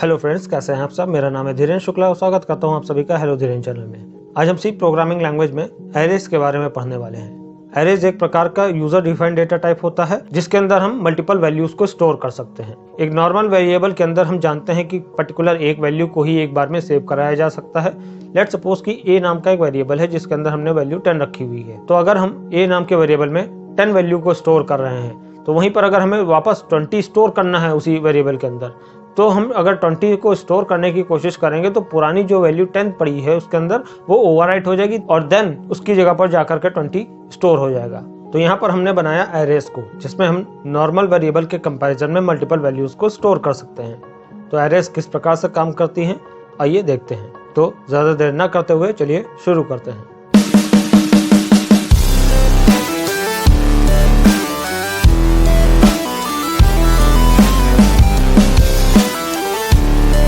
Hello friends, कैसे हैं आप सब। मेरा नाम है धीरेन्द्र शुक्ला और स्वागत करता हूं आप सभी का हेलो धीरेन्द्र चैनल में। आज हम सी प्रोग्रामिंग लैंग्वेज में एरेज के बारे में पढ़ने वाले हैं। एरेज एक प्रकार का यूजर डिफाइंड डेटा टाइप होता है जिसके अंदर हम मल्टीपल वैल्यूज को स्टोर कर सकते हैं। एक नॉर्मल वेरिएबल के अंदर हम जानते हैं कि पर्टिकुलर एक वैल्यू को ही एक बार में सेव कराया जा सकता है। लेट्स सपोज कि ए नाम का एक वेरिएबल है जिसके अंदर हमने वैल्यू 10 रखी हुई है। तो अगर हम ए नाम के वेरिएबल में 10 वैल्यू को स्टोर कर रहे हैं तो वहीं पर अगर हमें वापस 20 स्टोर करना है उसी वेरिएबल के अंदर, तो हम अगर 20 को स्टोर करने की कोशिश करेंगे तो पुरानी जो वैल्यू 10 पड़ी है उसके अंदर वो ओवरराइट हो जाएगी और देन उसकी जगह पर जाकर के 20 स्टोर हो जाएगा। तो यहाँ पर हमने बनाया एरेज को जिसमें हम नॉर्मल वेरिएबल के कंपैरिजन में मल्टीपल वैल्यूज को स्टोर कर सकते हैं। तो एरेज किस प्रकार से काम करती हैं आइए देखते हैं। तो ज्यादा देर न करते हुए चलिए शुरू करते हैं।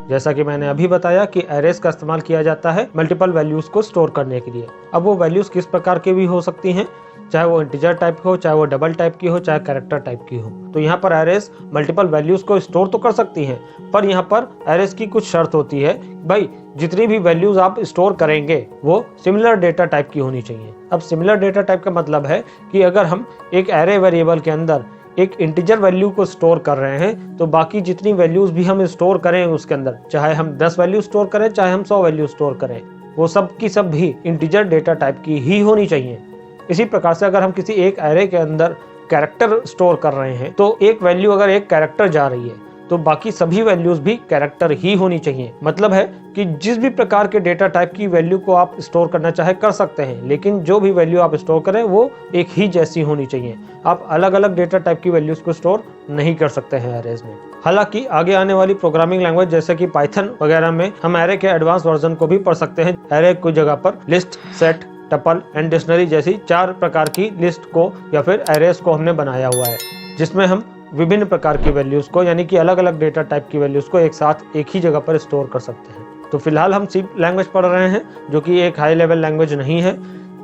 जैसा कि मैंने अभी बताया कि एरेज का इस्तेमाल किया जाता है मल्टीपल वैल्यूज को स्टोर करने के लिए। अब वो वैल्यूज किस प्रकार की भी हो सकती हैं, चाहे वो इंटीजर टाइप की हो, चाहे वो डबल टाइप की हो, चाहे कैरेक्टर टाइप की हो। तो यहाँ पर एरेज मल्टीपल वैल्यूज को स्टोर तो कर सकती हैं, पर यहाँ पर एरेज की कुछ शर्त होती है। भाई जितनी भी वैल्यूज आप स्टोर करेंगे वो सिमिलर डेटा टाइप की होनी चाहिए। अब सिमिलर डेटा टाइप का मतलब है कि अगर हम एक एरे वेरिएबल के अंदर एक इंटीजर वैल्यू को स्टोर कर रहे हैं तो बाकी जितनी वैल्यूज भी हम स्टोर करें उसके अंदर, चाहे हम 10 वैल्यू स्टोर करें चाहे हम 100 वैल्यू स्टोर करें, वो सब की सब भी इंटीजर डेटा टाइप की ही होनी चाहिए। इसी प्रकार से अगर हम किसी एक एरे के अंदर कैरेक्टर स्टोर कर रहे हैं तो एक वैल्यू अगर एक कैरेक्टर जा रही है तो बाकी सभी वैल्यूज भी कैरेक्टर ही होनी चाहिए। मतलब है कि जिस भी प्रकार के डेटा टाइप की वैल्यू को आप स्टोर करना चाहे कर सकते हैं, लेकिन जो भी वैल्यू आप स्टोर करें वो एक ही जैसी होनी चाहिए। आप अलग अलग डेटा टाइप की वैल्यूज को स्टोर नहीं कर सकते हैं एरेज में। हालांकि आगे आने वाली प्रोग्रामिंग लैंग्वेज जैसे कि पाइथन वगैरह में हम एरे के एडवांस वर्जन को भी पढ़ सकते हैं। एरे की जगह पर list, set, tuple and dictionary जैसी 4 प्रकार की लिस्ट को या फिर एरेज को हमने बनाया हुआ है, जिसमें हम विभिन्न प्रकार की वैल्यूज को यानी कि अलग अलग डेटा टाइप की वैल्यूज को एक साथ एक ही जगह पर स्टोर कर सकते हैं। तो फिलहाल हम सी लैंग्वेज पढ़ रहे हैं जो कि एक हाई लेवल लैंग्वेज नहीं है।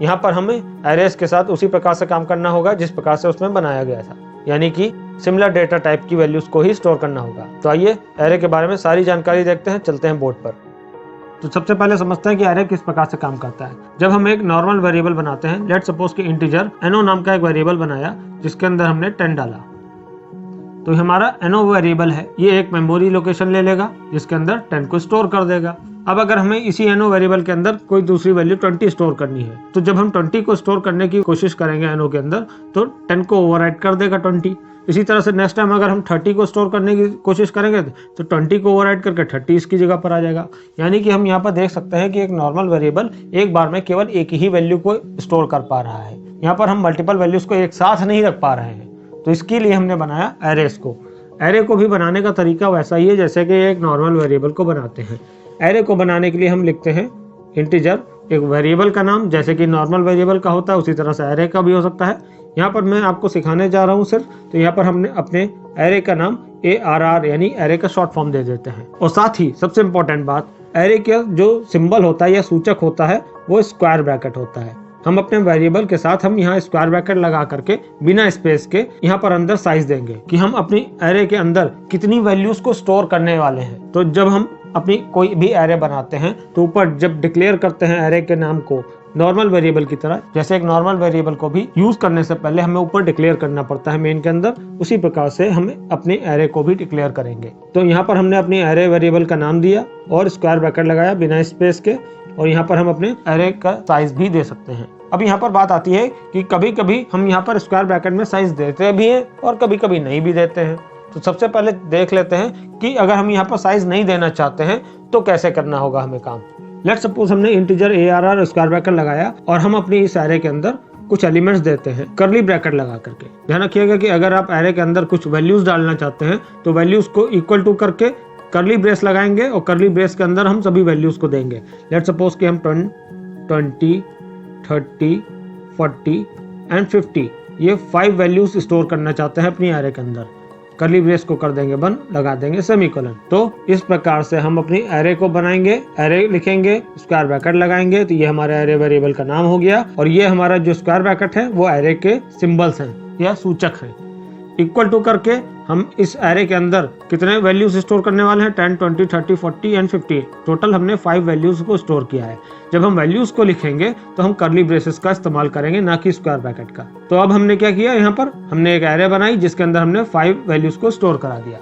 यहाँ पर हमें एरेज के साथ उसी प्रकार से काम करना होगा जिस प्रकार से उसमें बनाया गया था, यानी कि सिमिलर डेटा टाइप की वैल्यूज को ही स्टोर करना होगा। तो आइए एरे के बारे में सारी जानकारी देखते हैं, चलते हैं बोर्ड पर। तो सबसे पहले समझते हैं कि एरे किस प्रकार से काम करता है। जब हम एक नॉर्मल वेरिएबल बनाते हैं, लेट्स सपोज कि इंटीजर एनो नाम का एक वेरिएबल बनाया जिसके अंदर हमने 10 डाला, तो हमारा एनो वेरिएबल है, ये एक मेमोरी लोकेशन ले लेगा जिसके अंदर 10 को स्टोर कर देगा। अब अगर हमें इसी एनो वेरिएबल के अंदर कोई दूसरी वैल्यू 20 स्टोर करनी है तो जब हम 20 को स्टोर करने की कोशिश करेंगे एनो के अंदर तो 10 को ओवरराइट कर देगा 20। इसी तरह से नेक्स्ट टाइम अगर हम 30 को स्टोर करने की कोशिश करेंगे तो 20 को ओवरराइट करके 30 इसकी जगह पर आ जाएगा। यानी कि हम यहाँ पर देख सकते हैं कि एक नॉर्मल वेरिएबल एक बार में केवल एक ही वैल्यू को स्टोर कर पा रहा है। यहाँ पर हम मल्टीपल वैल्यूज को एक साथ नहीं रख पा रहे हैं, तो इसके लिए हमने बनाया एरेज को। एरे को भी बनाने का तरीका वैसा ही है जैसे कि एक नॉर्मल वेरिएबल को बनाते हैं। एरे को बनाने के लिए हम लिखते हैं इंटीजर, एक वेरिएबल का नाम जैसे कि नॉर्मल वेरिएबल का होता है उसी तरह से एरे का भी हो सकता है। यहाँ पर मैं आपको सिखाने जा रहा हूँ सिर्फ, तो यहाँ पर हमने अपने एरे का नाम ARR यानी एरे का शॉर्ट फॉर्म दे देते हैं। और साथ ही सबसे इम्पोर्टेंट बात, एरे का जो सिंबल होता है या सूचक होता है वो स्क्वायर ब्रैकेट होता है। हम अपने वेरिएबल के साथ हम यहाँ स्क्वायर ब्रैकेट लगा करके बिना स्पेस के यहाँ पर अंदर साइज देंगे कि हम अपनी एरे के अंदर कितनी वैल्यूज को स्टोर करने वाले हैं। तो जब हम अपनी कोई भी एरे बनाते हैं तो ऊपर जब डिक्लेयर करते हैं एरे के नाम को नॉर्मल वेरिएबल की तरह, जैसे एक नॉर्मल वेरिएबल को भी यूज करने से पहले हमें ऊपर डिक्लेयर करना पड़ता है मेन के अंदर, उसी प्रकार से हमें अपने एरे को भी डिक्लेयर करेंगे। तो यहाँ पर हमने अपनी एरे वेरिएबल का नाम दिया और स्क्वायर ब्रैकेट लगाया बिना स्पेस के, और यहाँ पर हम अपने एरे का साइज भी दे सकते हैं। अब यहाँ पर बात आती है कि कभी कभी हम यहाँ पर स्क्वायर ब्रैकेट में साइज देते भी हैं और कभी कभी नहीं भी देते हैं। तो सबसे पहले देख लेते हैं कि अगर हम यहाँ पर साइज नहीं देना चाहते हैं तो कैसे करना होगा हमें काम। लेट्स सपोज हमने इंटीजर ARR स्क्वायर ब्रैकेट लगाया और हम अपनी इस एरे के अंदर कुछ एलिमेंट्स देते हैं कर्ली ब्रैकेट लगा करके। ध्यान रखिएगा कि अगर आप एरे के अंदर कुछ वैल्यूज डालना चाहते हैं तो वैल्यूज को इक्वल टू करके कर्ली ब्रेस लगाएंगे और कर्ली ब्रेस के अंदर हम सभी वैल्यूज को देंगे। लेट्स सपोज कि हम 20, 30, 40 एंड 50 ये 5 वैल्यूज स्टोर करना चाहते हैं अपनी एरे के अंदर। कर्ली ब्रेस को कर देंगे बंद, लगा देंगे सेमीकोलन। तो इस प्रकार से हम अपनी एरे को बनाएंगे, एरे लिखेंगे, स्क्वायर ब्रैकेट लगाएंगे, तो ये हमारे एरे वेरिएबल का नाम हो गया। और ये हमारा जो स्क्वायर ब्रैकेट है वो एरे के सिंबल्स हैं या सूचक हैं। इक्वल टू करके हम इस एरे के अंदर कितने वैल्यूज स्टोर करने वाले हैं, 10, 20, 30, 40 एंड 50। टोटल हमने 5 वैल्यूज को स्टोर किया है। जब हम वैल्यूज को लिखेंगे तो हम कर्ली ब्रेसेस का इस्तेमाल करेंगे, ना कि स्क्वायर ब्रैकेट का। तो अब हमने क्या किया, यहाँ पर हमने एक एरे बनाई जिसके अंदर हमने 5 वैल्यूज को स्टोर करा दिया।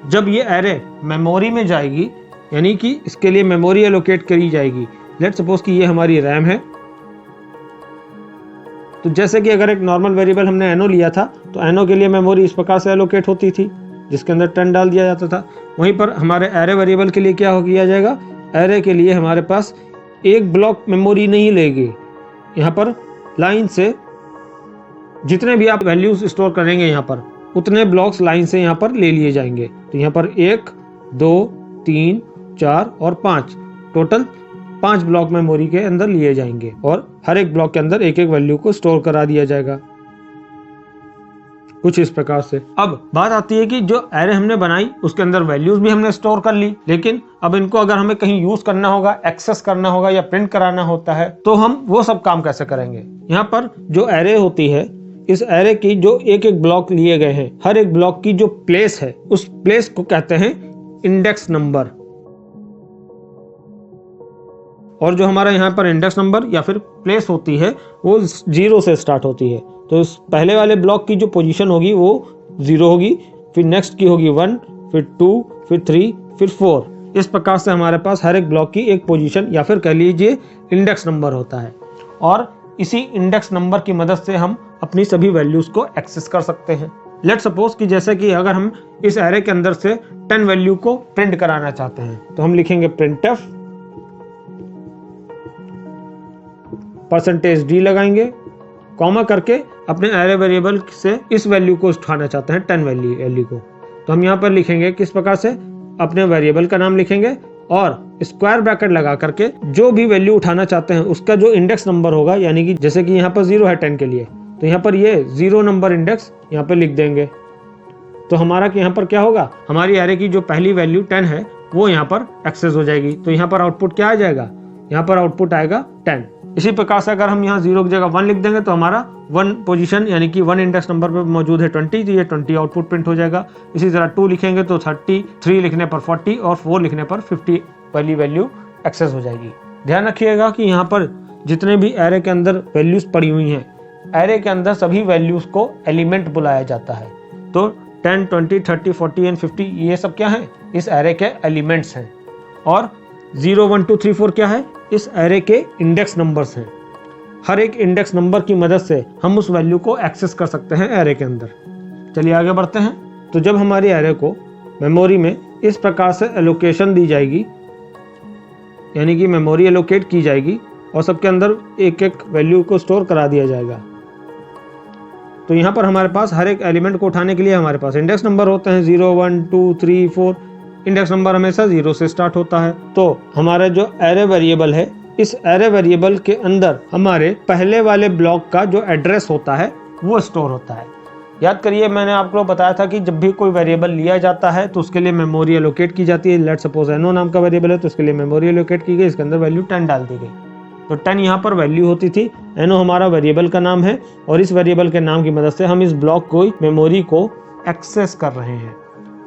जब ये एरे मेमोरी में जाएगी, यानी कि इसके लिए मेमोरी एलोकेट करी जाएगी। लेट सपोज कि ये हमारी रैम है। तो जैसे कि अगर एक नॉर्मल वेरिएबल हमने एनो लिया था तो एनो के लिए मेमोरी इस प्रकार से एलोकेट होती थी जिसके अंदर 10 डाल दिया जाता था। वहीं पर हमारे एरे वेरिएबल के लिए क्या हो किया जाएगा, एरे के लिए हमारे पास एक ब्लॉक मेमोरी नहीं लेगी। यहाँ पर लाइन से जितने भी आप वैल्यूज स्टोर करेंगे यहाँ पर उतने ब्लॉक्स लाइन से यहाँ पर ले लिए जाएंगे। तो यहाँ पर 1, 2, 3, 4 और 5 टोटल 5 ब्लॉक मेमोरी के अंदर लिए जाएंगे और हर एक ब्लॉक के अंदर एक एक वैल्यू को स्टोर करा दिया जाएगा, कुछ इस प्रकार से। अब बात आती है कि जो एरे हमने बनाई उसके अंदर वैल्यूज भी हमने स्टोर कर ली, लेकिन अब इनको अगर हमें कहीं यूज करना होगा, एक्सेस करना होगा या प्रिंट कराना होता है तो हम वो सब काम कैसे करेंगे। यहाँ पर जो एरे होती है, इस एरे की जो एक एक ब्लॉक लिए गए हैं, हर एक ब्लॉक की जो प्लेस है उस प्लेस को कहते हैं इंडेक्स नंबर। और जो हमारा यहाँ पर इंडेक्स नंबर या फिर प्लेस होती है वो 0 से स्टार्ट होती है। तो इस पहले वाले ब्लॉक की जो पोजीशन होगी वो 0 होगी, फिर नेक्स्ट की होगी 1, फिर 2, फिर 3, फिर 4। इस प्रकार से हमारे पास हर एक ब्लॉक की एक पोजीशन या फिर कह लीजिए इंडेक्स नंबर होता है। और इसी इंडेक्स नंबर की मदद से हम अपनी सभी वैल्यूज को एक्सेस कर सकते हैं। लेट सपोज कि जैसे कि अगर हम इस एरे के अंदर से 10 वैल्यू को प्रिंट कराना चाहते हैं तो हम लिखेंगे printf %d लगाएंगे, कॉमा करके अपने एरे वेरिएबल से इस वैल्यू को उठाना चाहते हैं 10 वैल्यू को। तो हम यहाँ पर लिखेंगे किस प्रकार से, अपने वेरिएबल का नाम लिखेंगे और स्क्वायर ब्रैकेट लगा करके जो भी वैल्यू उठाना चाहते हैं उसका जो इंडेक्स नंबर होगा, यानी कि जैसे कि यहाँ पर 0 है 10 के लिए, तो यहाँ पर ये 0 नंबर इंडेक्स यहाँ पर लिख देंगे। तो हमारा यहाँ पर क्या होगा, हमारी एरे की जो पहली वैल्यू 10 है वो यहाँ पर एक्सेस हो जाएगी। तो यहाँ पर आउटपुट क्या आ जाएगा, यहाँ पर आउटपुट आएगा 10। इसी प्रकार से अगर हम यहाँ 0 की जगह 1 लिख देंगे तो हमारा 1 पोजीशन यानी कि 1 इंडेक्स नंबर पर मौजूद है 20, तो ये 20 आउटपुट प्रिंट हो जाएगा। इसी तरह 2 लिखेंगे तो 30, 3 लिखने पर 40 और 4 लिखने पर 50 वाली वैल्यू एक्सेस हो जाएगी। ध्यान रखिएगा कि यहाँ पर जितने भी एरे के अंदर वैल्यूज पड़ी हुई हैं, एरे के अंदर सभी वैल्यूज को एलिमेंट बुलाया जाता है। तो 10, 20, 30, 40 एंड 50 ये सब क्या है, इस एरे के एलिमेंट्स हैं। और 0, 1, 2, 3, 4 क्या है, इस एरे के इंडेक्स नंबर्स हैं। हर एक इंडेक्स नंबर की मदद से हम उस वैल्यू को एक्सेस कर सकते हैं एरे के अंदर। चलिए आगे बढ़ते हैं। तो जब हमारी एरे को मेमोरी में इस प्रकार से एलोकेशन दी जाएगी, यानी कि मेमोरी एलोकेट की जाएगी और सबके अंदर एक एक वैल्यू को स्टोर करा दिया जाएगा, तो यहाँ पर हमारे पास हर एक एलिमेंट को उठाने के लिए हमारे पास इंडेक्स नंबर होते हैं 0, 1, 2, 3, 4। इंडेक्स नंबर हमेशा 0 से स्टार्ट होता है। तो हमारा जो एरे वेरिएबल है, इस एरे वेरिएबल के अंदर हमारे पहले वाले ब्लॉक का जो एड्रेस होता है वो स्टोर होता है। याद करिए, मैंने आपको बताया था कि जब भी कोई वेरिएबल लिया जाता है तो उसके लिए मेमोरी एलोकेट की जाती है। लेट सपोज एनो नाम का वेरिएबल है तो उसके लिए मेमोरी एलोकेट की गई, इसके अंदर वैल्यू 10 डाल दी गई। तो 10 यहाँ पर वैल्यू होती थी। एनो हमारा वेरिएबल का नाम है और इस वेरिएबल के नाम की मदद से हम इस ब्लॉक को, मेमोरी को एक्सेस कर रहे हैं।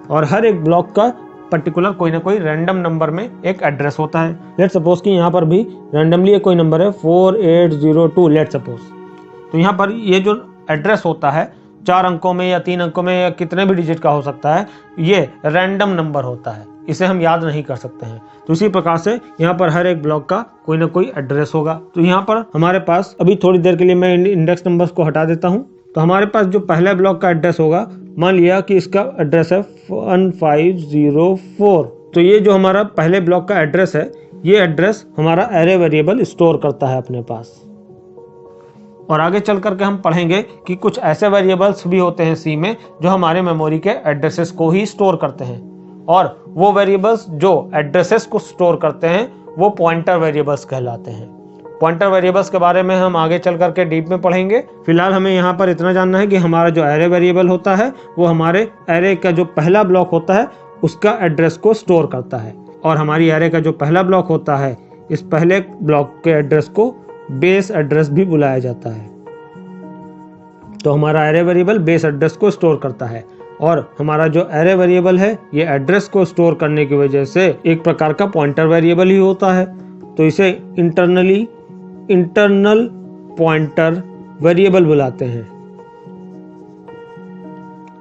और हर एक ब्लॉक का पर्टिकुलर कोई ना कोई रैंडम नंबर में एक एड्रेस होता है। लेट सपोज कि यहाँ पर भी रैंडमली कोई नंबर है 4802 लेट सपोज। तो यहाँ पर ये जो एड्रेस होता है 4 अंकों में या 3 अंकों में या कितने भी डिजिट का हो सकता है, ये रैंडम नंबर होता है, इसे हम याद नहीं कर सकते हैं। तो इसी प्रकार से यहाँ पर हर एक ब्लॉक का कोई ना कोई एड्रेस होगा। तो यहाँ पर हमारे पास अभी थोड़ी देर के लिए मैं इंडेक्स नंबर्स को हटा देता हूँ। तो हमारे पास जो पहला ब्लॉक का एड्रेस होगा, मान लिया कि इसका एड्रेस है 1504। तो ये जो हमारा पहले ब्लॉक का एड्रेस है, ये एड्रेस हमारा एरे वेरिएबल स्टोर करता है अपने पास। और आगे चल करके हम पढ़ेंगे कि कुछ ऐसे वेरिएबल्स भी होते हैं सी में जो हमारे मेमोरी के एड्रेसेस को ही स्टोर करते हैं। और वो वेरिएबल्स जो एड्रेसेस को स्टोर करते हैं वो पॉइंटर वेरिएबल्स कहलाते हैं। पॉइंटर वेरिएबल्स के बारे में हम आगे चल करके डीप में पढ़ेंगे। फिलहाल हमें यहाँ पर इतना जानना है कि हमारा जो एरे वेरिएबल होता है वो हमारे एरे का जो पहला ब्लॉक होता है उसका एड्रेस को स्टोर करता है। और हमारी एरे का जो पहला ब्लॉक होता है, इस पहले ब्लॉक के एड्रेस को बेस एड्रेस भी बुलाया जाता है। तो हमारा एरे वेरिएबल बेस एड्रेस को स्टोर करता है। और हमारा जो एरे वेरिएबल है ये एड्रेस को स्टोर करने की वजह से एक प्रकार का पॉइंटर वेरिएबल ही होता है, तो इसे इंटरनल पॉइंटर वेरिएबल बुलाते हैं।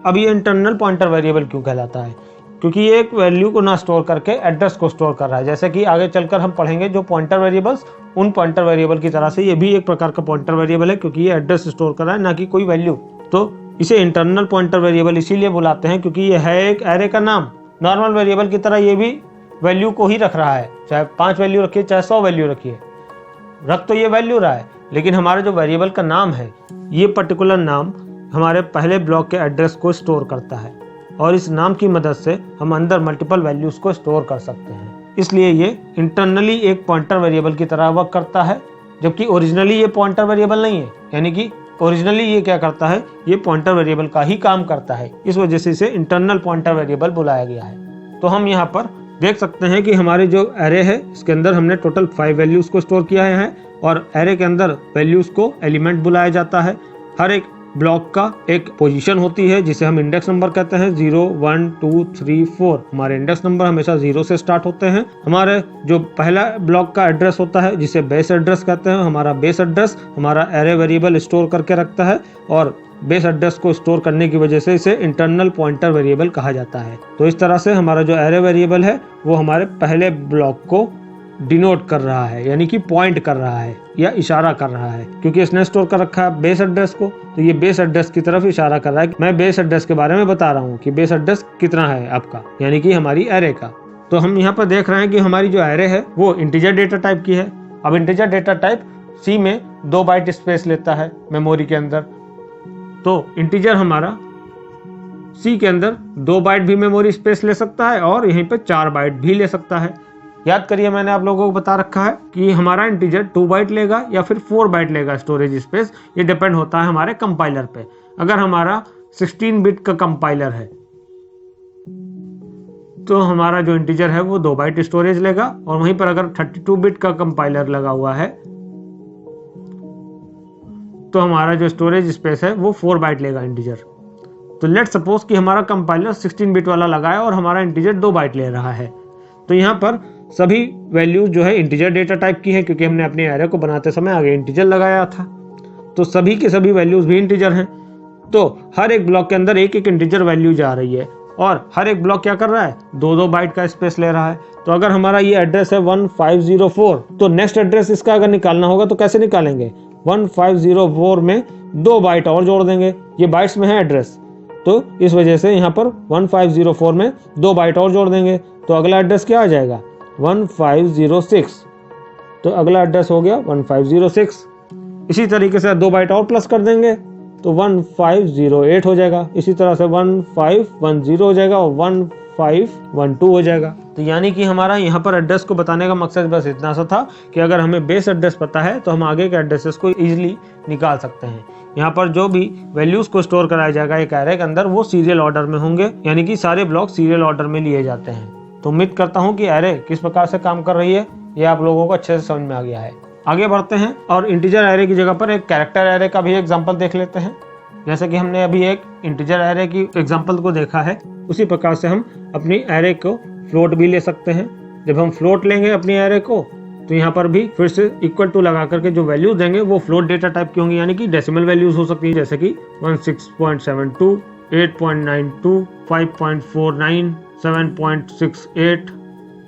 अब ये इंटरनल पॉइंटर वेरिएबल क्यों कहलाता है? क्योंकि ये एक वैल्यू को ना स्टोर करके एड्रेस को स्टोर कर रहा है। जैसे कि आगे चलकर हम पढ़ेंगे जो पॉइंटर वेरिएबल्स, उन पॉइंटर वेरिएबल की तरह से ये भी एक प्रकार का पॉइंटर वेरिएबल है, क्योंकि ये एड्रेस स्टोर कर रहा है, ना कि कोई वैल्यू। तो इसे इंटरनल पॉइंटर वेरिएबल इसीलिए बुलाते हैं क्योंकि ये है एक एरे का नाम। नॉर्मल वेरिएबल की तरह ये भी वैल्यू को ही रख रहा है, चाहे 5 वैल्यू रखिए चाहे 100 वैल्यू रखिए, रख तो ये वैल्यू रहा है, लेकिन हमारा जो वेरिएबल का नाम है ये पर्टिकुलर नाम हमारे पहले ब्लॉक के एड्रेस को स्टोर करता है, और इस नाम की मदद से हम अंदर मल्टीपल वैल्यूज को स्टोर कर सकते हैं। इसलिए ये इंटरनली एक पॉइंटर वेरिएबल की तरह वर्क करता है, जबकि ओरिजिनली ये पॉइंटर वेरिएबल नहीं है। यानी कि ओरिजिनली ये क्या करता है, ये पॉइंटर वेरिएबल का ही काम करता है, इस वजह से इसे इंटरनल पॉइंटर वेरिएबल बुलाया गया है। तो हम यहाँ पर देख सकते हैं कि हमारे जो एरे है इसके अंदर हमने टोटल 5 वैल्यूज को स्टोर किया है, और एरे के अंदर वैल्यूज को एलिमेंट बुलाया जाता है। हर एक ब्लॉक का एक पोजीशन होती है जिसे हम इंडेक्स नंबर कहते हैं, 0 1 2 3 4। हमारे इंडेक्स नंबर हमेशा 0 से स्टार्ट होते हैं। हमारे जो पहला ब्लॉक का एड्रेस होता है जिसे बेस एड्रेस कहते हैं, हमारा बेस एड्रेस हमारा एरे वेरिएबल स्टोर करके रखता है, और बेस एड्रेस को स्टोर करने की वजह से इसे इंटरनल पॉइंटर वेरिएबल कहा जाता है। तो इस तरह से हमारा जो एरे वेरिएबल है वो हमारे पहले ब्लॉक को डिनोट कर रहा है, यानी कि पॉइंट कर रहा है या इशारा कर रहा है, क्योंकि इसने स्टोर कर रखा है बेस एड्रेस को, तो ये बेस एड्रेस की तरफ इशारा कर रहा है। मैं बेस एड्रेस के बारे में बता रहा हूँ कि बेस एड्रेस कितना है आपका, यानी कि हमारी एरे का। तो हम यहाँ पर देख रहे हैं कि हमारी जो एरे है वो इंटीजर डेटा टाइप की है। अब इंटीजर डेटा टाइप सी में 2 बाइट स्पेस लेता है मेमोरी के अंदर, तो इंटीजर हमारा सी के अंदर 2 बाइट भी मेमोरी स्पेस ले सकता है और यहीं पे 4 बाइट भी ले सकता है। याद करिए मैंने आप लोगों को बता रखा है कि हमारा इंटीजर 2 बाइट लेगा या फिर 4 बाइट लेगा स्टोरेज स्पेस, ये डिपेंड होता है हमारे कंपाइलर पे। अगर हमारा 16 बिट का कंपाइलर है तो हमारा जो इंटीजर है वो 2 बाइट स्टोरेज लेगा, और वहीं पर अगर 32 बिट का कंपाइलर लगा हुआ है तो हमारा जो स्टोरेज स्पेस है वो 4 बाइट लेगा इंटीजर। तो लेट सपोज कि हमारा कंपाइलर 16 बिट वाला लगा है और हमारा इंटीजर 2 बाइट ले रहा है, तो यहाँ पर सभी वैल्यूज जो है इंटीजर डेटा टाइप की है, क्योंकि हमने अपने एरे को बनाते समय आगे इंटीजर लगाया था, तो सभी के सभी वैल्यूज भी इंटीजर हैं। तो हर एक ब्लॉक के अंदर एक एक इंटीजर वैल्यू जा रही है, और हर एक ब्लॉक क्या कर रहा है, 2-2 बाइट का स्पेस ले रहा है। तो अगर हमारा ये एड्रेस है 1504, तो नेक्स्ट एड्रेस इसका अगर निकालना होगा तो कैसे निकालेंगे, 1504 में 2 बाइट और जोड़ देंगे, ये बाइट्स में है एड्रेस, तो इस वजह से यहाँ पर 1504 में 2 बाइट और जोड़ देंगे, तो अगला एड्रेस क्या आ जाएगा, 1506। तो अगला एड्रेस हो गया 1506। इसी तरीके से 2 बाइट और प्लस कर देंगे तो 1508 हो जाएगा। इसी तरह से 1510 हो जाएगा और 1512 हो जाएगा। तो यानी कि हमारा यहाँ पर एड्रेस को बताने का मकसद बस इतना सा था कि अगर हमें बेस एड्रेस पता है तो हम आगे के एड्रेसेस को इजीली निकाल सकते हैं। यहाँ पर जो भी वैल्यूज को स्टोर कराया जाएगा एक एरे के अंदर वो सीरियल ऑर्डर में होंगे, यानी कि सारे ब्लॉक सीरियल ऑर्डर में लिए जाते हैं। तो उम्मीद करता हूँ कि एरे किस प्रकार से काम कर रही है ये आप लोगों को अच्छे से समझ में आ गया है। आगे बढ़ते हैं और इंटीजर एरे की जगह पर एक कैरेक्टर एरे का भी एग्जांपल देख लेते हैं। जैसे कि हमने अभी एक इंटीजर एरे की एग्जांपल को देखा है, उसी प्रकार से हम अपनी एरे को फ्लोट भी ले सकते हैं। जब हम फ्लोट लेंगे अपनी एरे को तो यहाँ पर भी फिर से इक्वल टू लगा करके जो वैल्यूज देंगे वो फ्लोट डेटा टाइप की होंगी, यानी कि डेसिमल वैल्यूज हो सकती है, जैसे कि 16.72, 8.92, 5.49, 7.68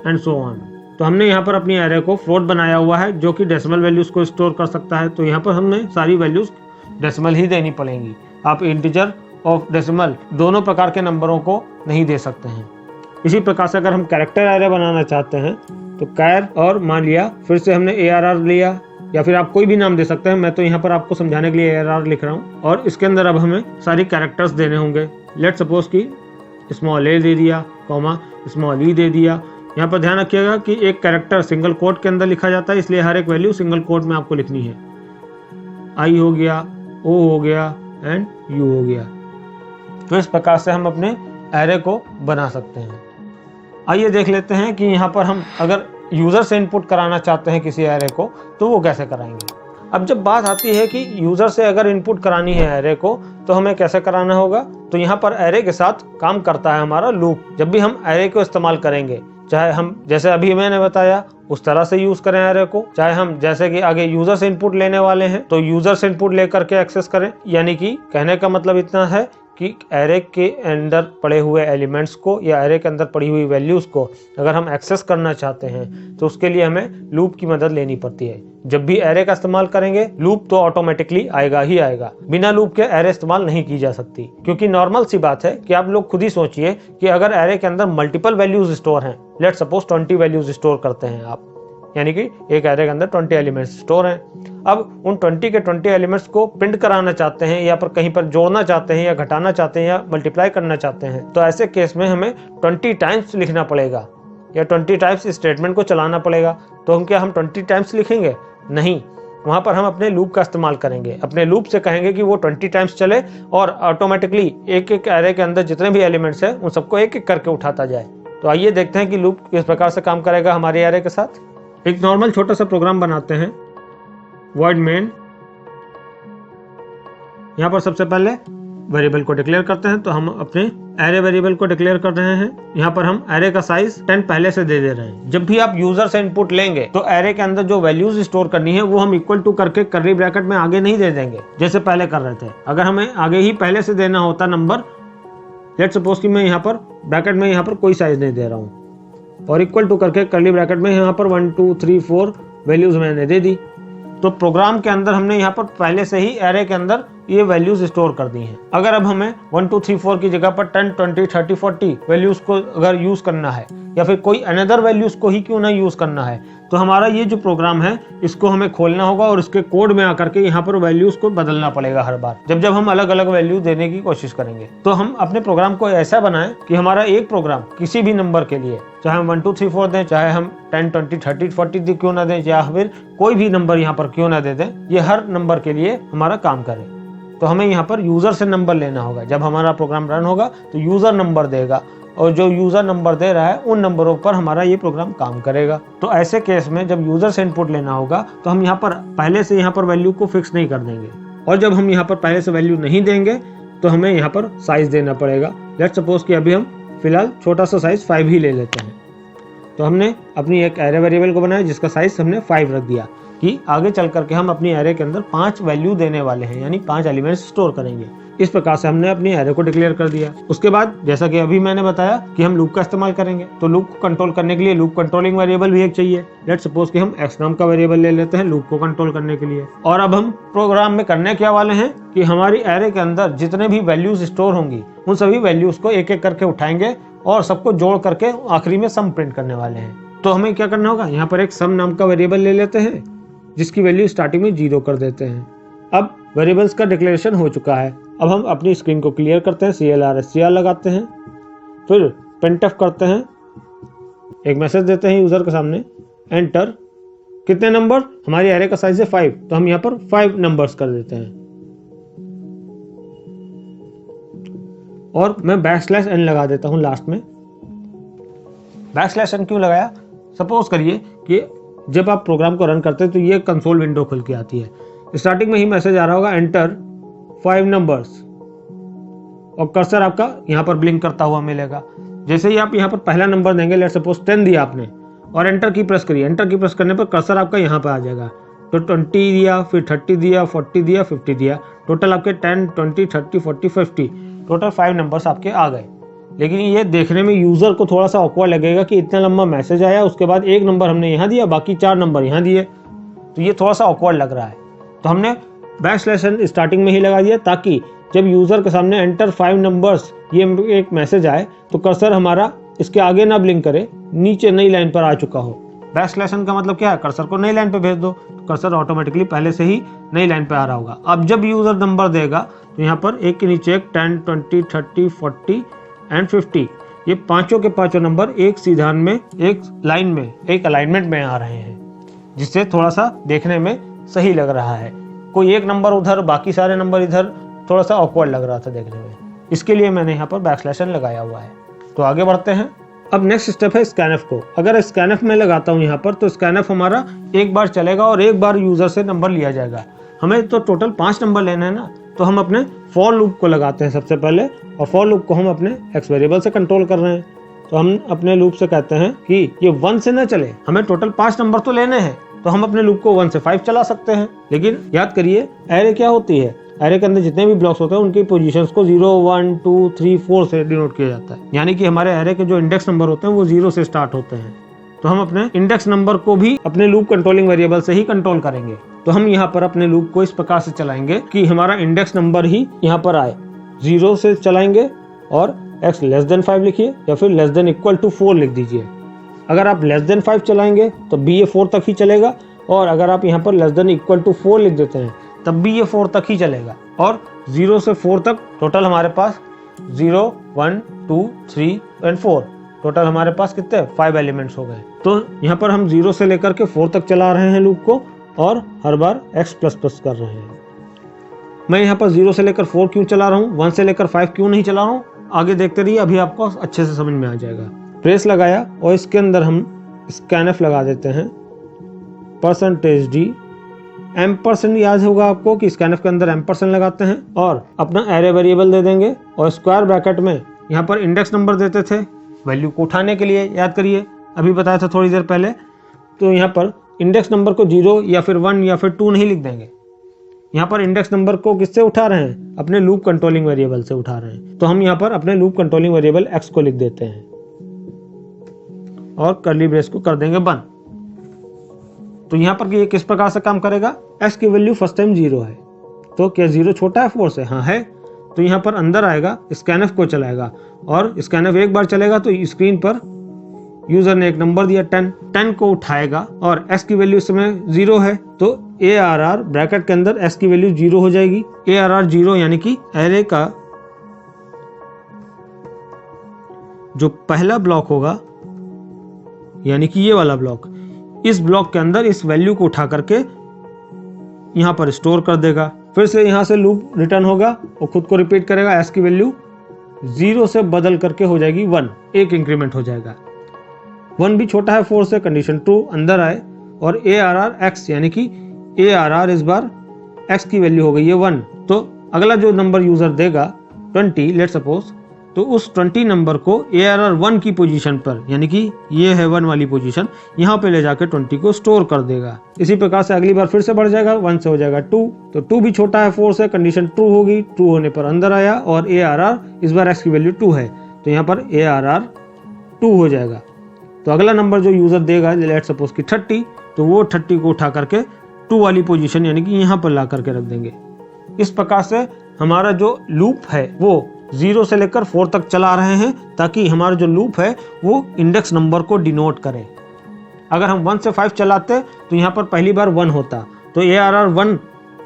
एंड सो ऑन। तो हमने यहाँ पर अपनी एरे को फ्लोट बनाया हुआ है जो कि डेसिमल वैल्यूज को स्टोर कर सकता है। तो यहाँ पर हमें सारी वैल्यूज डेसिमल ही देनी पड़ेंगी। आप इंटीजर और डेसिमल दोनों प्रकार के नंबरों को नहीं दे सकते हैं। इसी प्रकार से अगर हम कैरेक्टर एरे बनाना चाहते हैं तो कैर और मान लिया, फिर से हमने ARR लिया, या फिर आप कोई भी नाम दे सकते हैं। मैं तो यहाँ पर आपको समझाने के लिए ARR लिख रहा हूँ। और इसके अंदर अब हमें सारी कैरेक्टर्स देने होंगे। लेट सपोज कि स्मॉल a दे दिया, कॉमा स्मॉल e दे दिया। यहाँ पर ध्यान रखिएगा कि एक कैरेक्टर सिंगल कोट के अंदर लिखा जाता है, इसलिए हर एक वैल्यू सिंगल कोट में आपको लिखनी है। I हो गया, O हो गया एंड U हो गया। तो इस प्रकार से हम अपने एरे को बना सकते हैं। आइए देख लेते हैं कि यहाँ पर हम अगर यूजर से इनपुट कराना चाहते हैं किसी एरे को तो वो कैसे कराएंगे। अब जब बात आती है कि यूजर से अगर इनपुट करानी है एरे को तो हमें कैसे कराना होगा, तो यहाँ पर एरे के साथ काम करता है हमारा लूप। जब भी हम एरे को इस्तेमाल करेंगे, चाहे हम जैसे अभी मैंने बताया उस तरह से यूज करें एरे को, चाहे हम जैसे कि आगे यूजर से इनपुट लेने वाले हैं तो यूजर से इनपुट लेकर के एक्सेस करें। यानी कि कहने का मतलब इतना है कि एरे के अंदर पड़े हुए एलिमेंट्स को या एरे के अंदर पड़ी हुई वैल्यूज को अगर हम एक्सेस करना चाहते हैं तो उसके लिए हमें लूप की मदद लेनी पड़ती है। जब भी एरे का इस्तेमाल करेंगे लूप तो ऑटोमेटिकली आएगा ही आएगा, बिना लूप के एरे इस्तेमाल नहीं की जा सकती। क्योंकि नॉर्मल सी बात है कि आप लोग खुद ही सोचिए कि अगर एरे के अंदर मल्टीपल वैल्यूज स्टोर हैं, लेट्स सपोज 20 वैल्यूज स्टोर करते हैं आप, यानी कि एक एरे के अंदर 20 एलिमेंट्स स्टोर हैं। अब उन 20 के 20 एलिमेंट्स को प्रिंट कराना चाहते हैं या पर कहीं पर जोड़ना चाहते हैं या घटाना चाहते हैं या मल्टीप्लाई करना चाहते हैं, तो ऐसे केस में हमें 20 टाइम्स लिखना पड़ेगा या 20 टाइम्स स्टेटमेंट को चलाना पड़ेगा। तो हम क्या हम 20 टाइम्स लिखेंगे? नहीं, वहां पर हम अपने लूप का इस्तेमाल करेंगे। अपने लूप से कहेंगे कि वो 20 टाइम्स चले और ऑटोमेटिकली एक एक एरे के अंदर जितने भी एलिमेंट्स हैं उन सबको एक एक करके उठाता जाए। तो आइए देखते हैं कि लूप किस प्रकार से काम करेगा हमारे एरे के साथ। एक नॉर्मल छोटा सा प्रोग्राम बनाते हैं, void main। यहाँ पर सबसे पहले वेरिएबल को डिक्लेयर करते हैं, तो हम अपने एरे वेरिएबल को डिक्लेयर कर रहे हैं। यहाँ पर हम एरे का साइज 10 पहले से दे रहे हैं। जब भी आप यूजर से इनपुट लेंगे तो एरे के अंदर जो वैल्यूज स्टोर करनी है वो हम इक्वल टू करके कर्ली ब्रैकेट में आगे नहीं दे देंगे जैसे पहले कर रहे थे। अगर हमें आगे ही पहले से देना होता नंबर, लेट्स सपोज कि मैं यहाँ पर ब्रैकेट में यहाँ पर कोई साइज नहीं दे रहा हूँ और इक्वल टू करके कर्ली ब्रैकेट में यहाँ पर 1 2 3 4 वैल्यूज मैंने दे दी, तो प्रोग्राम के अंदर हमने यहाँ पर पहले से ही एरे के अंदर ये वैल्यूज स्टोर कर दी हैं। अगर अब हमें 1 2 3 4 की जगह पर 10 20 30 40 वैल्यूज को अगर यूज करना है या फिर कोई अनदर वैल्यूज को ही क्यों ना यूज करना है, तो हमारा ये जो प्रोग्राम है इसको हमें खोलना होगा और इसके कोड में आकर के यहाँ पर वैल्यूज को बदलना पड़ेगा हर बार जब जब हम अलग अलग वैल्यू देने की कोशिश करेंगे। तो हम अपने प्रोग्राम को ऐसा बनाएं कि हमारा एक प्रोग्राम किसी भी नंबर के लिए, चाहे हम 1 2 3 4 दें, चाहे हम 10 20 30 40 क्यों ना दें, या फिर कोई भी नंबर यहाँ पर क्यों ना दे दें, ये हर नंबर के लिए हमारा काम करे। तो हमें यहाँ पर यूजर से नंबर लेना होगा। जब हमारा प्रोग्राम रन होगा तो यूजर नंबर देगा और जो यूजर नंबर दे रहा है उन नंबरों पर हमारा ये प्रोग्राम काम करेगा। तो ऐसे केस में जब यूजर से इनपुट लेना होगा तो हम यहाँ पर पहले से यहाँ पर वैल्यू को फिक्स नहीं कर देंगे, और जब हम यहाँ पर पहले से वैल्यू नहीं देंगे तो हमें यहाँ पर साइज देना पड़ेगा। लेट्स सपोज कि अभी हम फिलहाल छोटा सा साइज 5 ही ले लेते हैं। तो हमने अपनी एक एरे वेरिएबल को बनाया जिसका साइज हमने 5 रख दिया कि आगे चल करके हम अपनी एरे के अंदर 5 वैल्यू देने वाले हैं, यानी 5 एलिमेंट्स स्टोर करेंगे। इस प्रकार से हमने अपनी एरे को डिक्लेयर कर दिया। उसके बाद जैसा कि अभी मैंने बताया कि हम लूप का इस्तेमाल करेंगे, तो लूप को कंट्रोल करने के लिए लूप कंट्रोलिंग वेरिएबल भी एक चाहिए। लेट्स सपोज कि हम x नाम का वेरिएबल ले लेते हैं लूप को कंट्रोल करने के लिए। और अब हम प्रोग्राम में करने क्या वाले हैं कि हमारी एरे के अंदर जितने भी वैल्यूज स्टोर होंगी उन सभी वैल्यूज को एक एक करके उठाएंगे और सबको जोड़ करके आखिरी में सम प्रिंट करने वाले हैं। तो हमें क्या करना होगा, यहाँ पर एक सम नाम का वेरिएबल ले लेते हैं जिसकी वैल्यू स्टार्टिंग में 0 कर देते हैं। अब वेरिएबल्स का डिक्लेरेशन हो चुका है। अब हम अपनी स्क्रीन को क्लियर करते हैं, CLR लगाते हैं, फिर printf करते हैं, एक मैसेज देते हैं यूजर के सामने, एंटर। कितने नंबर? हमारी एरे का साइज है 5, तो हम यहाँ पर 5 नंबर्स कर देते हैं और मैं \n लगा देता हूँ लास्ट में। \n क्यों लगाया? सपोज करिए कि जब आप प्रोग्राम को रन करते हैं तो ये कंसोल विंडो खुल के आती है। स्टार्टिंग में ही मैसेज आ रहा होगा एंटर 5 नंबर्स और कर्सर आपका यहाँ पर ब्लिंक करता हुआ मिलेगा। जैसे ही आप यहाँ पर पहला नंबर देंगे, लेट्स सपोज 10 दिया आपने और एंटर की प्रेस करिए, एंटर की प्रेस करने पर कर्सर आपका यहाँ पर आ जाएगा। तो 20 दिया, फिर 30 दिया, 40 दिया, 50 दिया, टोटल आपके 10 20 30 40 50 टोटल 5 नंबर्स आपके आ गए। लेकिन ये देखने में यूजर को थोड़ा सा ऑकवर्ड लगेगा कि इतना लंबा मैसेज आया, उसके बाद एक नंबर हमने यहाँ दिया, बाकी 4 नंबर यहाँ दिए, तो ये थोड़ा सा ऑकवर्ड लग रहा है। तो हमने \n स्टार्टिंग में ही लगा दिया ताकि जब यूजर के सामने एंटर 5 नंबर्स ये एक मैसेज आए तो कर्सर हमारा इसके आगे ना ब्लिंक करे, नीचे नई लाइन पर आ चुका हो। \n का मतलब क्या है? कर्सर को नई लाइन पे भेज दो, तो कर्सर ऑटोमेटिकली पहले से ही नई लाइन पे आ रहा होगा। अब जब यूजर नंबर देगा तो यहाँ पर एक के नीचे एक 10 20 30 40 एंड 50, ये पांचों के पांचों नंबर एक सीधान में, एक लाइन में, एक अलाइनमेंट में आ रहे हैं, जिससे थोड़ा सा देखने में सही लग रहा है। कोई एक नंबर उधर, बाकी सारे नंबर इधर, थोड़ा सा ऑकवर्ड लग रहा था देखने में। इसके लिए मैंने यहाँ पर \n लगाया हुआ है। तो आगे बढ़ते हैं। अब नेक्स्ट स्टेप है स्कैनफ को। अगर स्कैनफ में लगाता हूँ यहाँ पर, तो स्कैनफ हमारा एक बार चलेगा और एक बार यूजर से नंबर लिया जाएगा। हमें तो टोटल 5 नंबर लेना है ना, तो हम अपने फॉर लूप को लगाते हैं सबसे पहले, और फॉर लूप को हम अपने एक्स वेरिएबल से कंट्रोल कर रहे हैं। तो हम अपने लूप से कहते हैं कि ये 1 से न चले, हमें टोटल 5 नंबर तो लेने हैं, तो हम अपने लूप को 1 से 5 चला सकते हैं। लेकिन याद करिए एरे क्या होती है, एरे के अंदर जितने भी ब्लॉक्स होते हैं उनकी पोजीशंस को 0, 1, 2, 3, 4 से डिनोट किया जाता है। यानी कि हमारे एरे के जो इंडेक्स नंबर होते हैं वो 0 से स्टार्ट होते हैं। तो हम अपने इंडेक्स नंबर को भी अपने लूप कंट्रोलिंग वेरिएबल से ही कंट्रोल करेंगे। तो हम यहाँ पर अपने लूप को इस प्रकार से चलाएंगे कि हमारा इंडेक्स नंबर ही यहाँ पर आए, 0 से चलाएंगे और x लेस देन 5 लिखिए या फिर लेस देन इक्वल टू 4 लिख दीजिए। अगर आप लेस देन 5 चलाएंगे तो भी ये 4 तक ही चलेगा, और अगर आप यहाँ पर लेस देन इक्वल टू 4 लिख देते हैं तब भी ये 4 तक ही चलेगा। और 0 से 4 तक टोटल हमारे पास 0, 1, 2, 3 एंड 4, टोटल हमारे पास कितने 5 एलिमेंट्स हो गए। तो यहाँ पर हम 0 से लेकर के 4 तक चला रहे हैं लूप को, और हर बार x प्लस प्लस कर रहे हैं। मैं यहाँ पर 0 से लेकर 4 क्यों चला रहा हूँ, 1 से लेकर 5 क्यों नहीं चला रहा हूँ, आगे देखते रहिए, अभी आपको अच्छे से समझ में आ जाएगा। प्रेस लगाया और इसके अंदर हम स्कैनफ लगा देते हैं, %d एम्परसेंड, याद होगा आपको कि स्कैनफ के अंदर एम्परसेंड लगाते हैं, और अपना एरे वेरिएबल दे देंगे और स्क्वायर ब्रैकेट में यहाँ पर इंडेक्स नंबर देते थे वैल्यू को उठाने के लिए। याद करिए अभी बताया था थोड़ी देर पहले। तो यहाँ पर इंडेक्स नंबर को 0 या फिर 1 या फिर 2 नहीं लिख देंगे। यहाँ पर इंडेक्स नंबर को किससे उठा रहे हैं, अपने लूप कंट्रोलिंग वेरिएबल से उठा रहे हैं। तो हम यहाँ पर अपने लूप कंट्रोलिंग वेरिएबल x को लिख देते हैं और कर्ली ब्रेस को कर देंगे बंद। तो यहाँ पर ये किस प्रकार से काम करेगा, x की वैल्यू फर्स्ट टाइम 0 है, तो क्या 0 छोटा है 4 से, हाँ है। तो यहाँ पर अंदर आएगा, स्कैनफ को चलाएगा, और स्कैनफ एक बार चलेगा तो स्क्रीन पर यूजर ने एक नंबर दिया 10 को उठाएगा, और x की वैल्यू इस समय 0 है, तो ARR ब्रैकेट के अंदर x की वैल्यू 0 हो जाएगी। ARR 0 यानी कि एरे का जो पहला ब्लॉक होगा, यानी कि ये वाला ब्लॉक, इस ब्लॉक के अंदर इस वैल्यू को उठा करके यहाँ पर स्टोर कर देगा। फिर से यहाँ से लूप रिटर्न होगा और खुद को रिपीट करेगा, s की वैल्यू 0 से बदल करके हो जाएगी 1, एक इंक्रीमेंट हो जाएगा। 1 भी छोटा है 4 से, कंडीशन 2 अंदर आए, और ARR x यानी कि ARR इस बार x की वैल्यू हो गई है 1। तो अगला जो नंबर यूजर देगा 20 लेट सपोज, तो उस 20 नंबर को ARR 1 की पोजीशन पर, यानी कि ये है 1 वाली पोजीशन, यहाँ पे ले जाके 20 को स्टोर कर देगा। इसी प्रकार से अगली बार फिर से बढ़ जाएगा, 1 से हो जाएगा 2, तो 2 भी छोटा है 4 से, कंडीशन 2 होगी, 2 होने पर अंदर आया, और ARR इस बार x की वैल्यू 2 है, तो यहाँ पर ARR 2 हो जाएगा। तो अगला नंबर जो यूजर देगा लेट सपोज की 30, तो वो 30 को उठा करके 2 वाली पोजीशन यानी कि यहाँ पर ला करके रख देंगे। इस प्रकार से हमारा जो लूप है वो 0 से लेकर 4 तक चला रहे हैं, ताकि हमारा जो लूप है वो इंडेक्स नंबर को डिनोट करे। अगर हम 1 से 5 चलाते तो यहाँ पर पहली बार 1 होता, तो ARR 1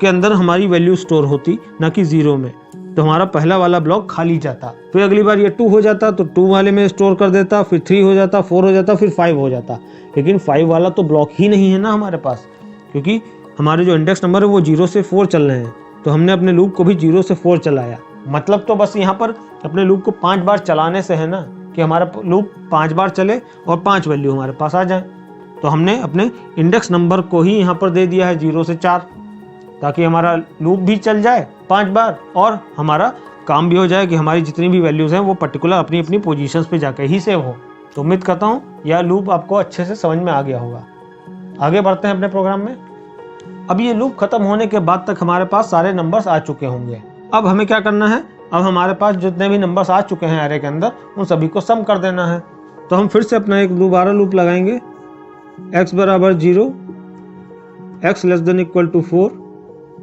के अंदर हमारी वैल्यू स्टोर होती, ना कि 0 में, तो हमारा पहला वाला ब्लॉक खाली जाता। फिर अगली बार ये 2 हो जाता तो 2 वाले में स्टोर कर देता, फिर 3 हो जाता, 4 हो जाता, फिर 5 हो जाता। लेकिन 5 वाला तो ब्लॉक ही नहीं है ना हमारे पास, क्योंकि हमारे जो इंडेक्स नंबर है वो 0 से 4 चल रहे हैं, तो हमने अपने लूप को भी 0 से 4 चलाया। मतलब तो बस यहाँ पर अपने लूप को 5 बार चलाने से है ना, कि हमारा लूप 5 बार चले और 5 वैल्यू हमारे पास आ जाए। तो हमने अपने इंडेक्स नंबर को ही यहाँ पर दे दिया है 0 से 4, ताकि हमारा लूप भी चल जाए 5 बार और हमारा काम भी हो जाए कि हमारी जितनी भी वैल्यूज हैं वो पर्टिकुलर अपनी अपनी पोजीशंस पे जाके ही सेव हो। तो उम्मीद करता हूँ यह लूप आपको अच्छे से समझ में आ गया होगा। आगे बढ़ते हैं अपने प्रोग्राम में। अब ये लूप खत्म होने के बाद तक हमारे पास सारे नंबर्स आ चुके होंगे। अब हमें क्या करना है, अब हमारे पास जितने भी नंबर्स आ चुके हैं एरे के अंदर उन सभी को सम कर देना है। तो हम फिर से अपना एक दोबारा लूप लगाएंगे, x बराबर 0, x less than equal to 4,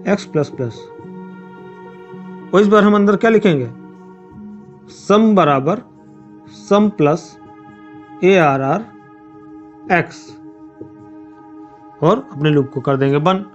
x plus plus. और इस बार हम अंदर क्या लिखेंगे, सम बराबर सम प्लस ARR x, और अपने लूप को कर देंगे बंद।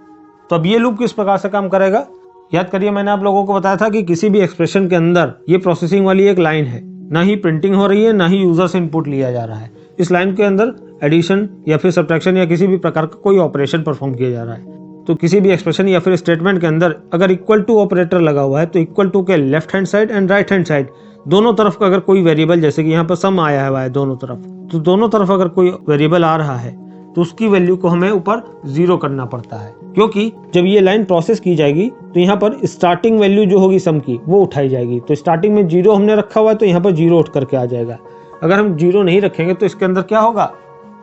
तो अब ये लूप किस प्रकार से काम करेगा, याद करिए मैंने आप लोगों को बताया था कि किसी भी एक्सप्रेशन के अंदर ये प्रोसेसिंग वाली एक लाइन है, ना ही प्रिंटिंग हो रही है ना ही यूजर से इनपुट लिया जा रहा है। इस लाइन के अंदर एडिशन या फिर सब्ट्रैक्शन या किसी भी प्रकार का कोई ऑपरेशन परफॉर्म किया जा रहा है। तो किसी भी एक्सप्रेशन या फिर स्टेटमेंट के अंदर अगर इक्वल टू ऑपरेटर लगा हुआ है तो इक्वल टू के left hand side and right hand side दोनों तरफ का अगर कोई वेरिएबल, जैसे कि यहाँ पर सम आया है y दोनों तरफ, तो दोनों तरफ अगर कोई वेरिएबल आ रहा है तो उसकी वैल्यू को हमें ऊपर 0 करना पड़ता है, क्योंकि जब ये लाइन प्रोसेस की जाएगी तो यहाँ पर स्टार्टिंग वैल्यू जो होगी सम की वो उठाई जाएगी। तो स्टार्टिंग में 0 हमने रखा हुआ है तो यहाँ पर 0 उठ करके आ जाएगा। अगर हम 0 नहीं रखेंगे तो इसके अंदर क्या होगा,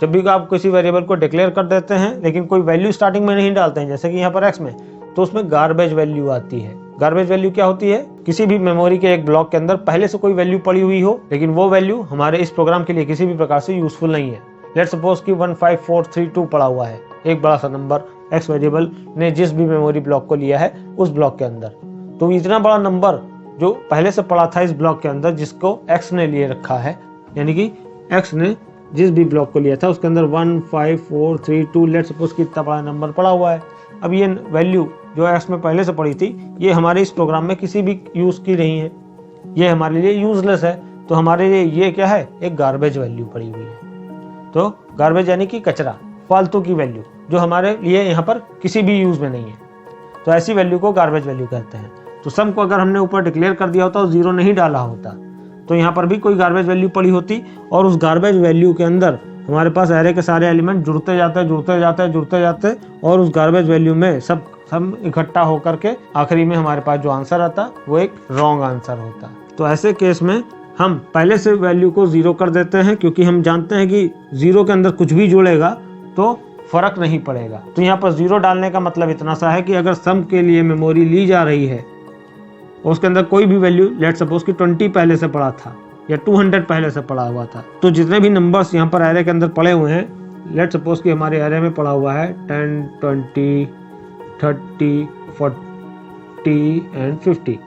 जब भी आप किसी वेरिएबल को डिक्लेयर कर देते हैं लेकिन कोई वैल्यू स्टार्टिंग में नहीं डालते हैं, जैसे कि यहाँ पर x में, तो उसमें गार्बेज वैल्यू आती है। गार्बेज वैल्यू क्या होती है, किसी भी मेमोरी के एक ब्लॉक के अंदर पहले से कोई वैल्यू पड़ी हुई हो लेकिन वो वैल्यू हमारे इस प्रोग्राम के लिए किसी भी प्रकार से यूजफुल नहीं है। लेट्स सपोज कि 15432 पड़ा हुआ है, एक बड़ा सा नंबर x वेरिएबल ने जिस भी मेमोरी ब्लॉक को लिया है उस ब्लॉक के अंदर, तो इतना बड़ा नंबर जो पहले से पड़ा था इस ब्लॉक के अंदर जिसको x ने लिए रखा है, यानी कि x ने जिस भी ब्लॉक को लिया था उसके अंदर 15432 लेट्स सपोज कि इतना बड़ा नंबर पड़ा हुआ है। अब ये वैल्यू जो x में पहले से पड़ी थी ये हमारे इस प्रोग्राम में किसी भी यूज की नहीं है, ये हमारे लिए यूजलेस है, तो हमारे लिए ये क्या है, एक गार्बेज वैल्यू पड़ी हुई है। तो गार्बेज यानी कि कचरा, फालतू की वैल्यू जो हमारे लिए यहाँ पर किसी भी यूज में नहीं है, तो ऐसी वैल्यू को गार्बेज वैल्यू कहते हैं। तो सम को अगर हमने ऊपर डिक्लेयर कर दिया होता और 0 नहीं डाला होता तो यहाँ पर भी कोई गार्बेज वैल्यू पड़ी होती और उस गार्बेज वैल्यू के अंदर हमारे पास एरे के सारे एलिमेंट जुड़ते जाते और उस गार्बेज वैल्यू में सब इकट्ठा होकर के आखिरी में हमारे पास जो आंसर आता वो एक रॉन्ग आंसर होता। तो ऐसे केस में हम पहले से वैल्यू को 0 कर देते हैं, क्योंकि हम जानते हैं कि 0 के अंदर कुछ भी जुड़ेगा तो फर्क नहीं पड़ेगा। तो यहाँ पर 0 डालने का मतलब इतना सा है कि अगर सम के लिए मेमोरी ली जा रही है और उसके अंदर कोई भी वैल्यू, लेट सपोज कि 20 पहले से पड़ा था या 200 पहले से पड़ा हुआ था, तो जितने भी नंबर्स यहाँ पर एरे के अंदर पड़े हुए हैं, लेट सपोज कि हमारे एरे में पड़ा हुआ है 10, 20, 30, 40 एंड 50,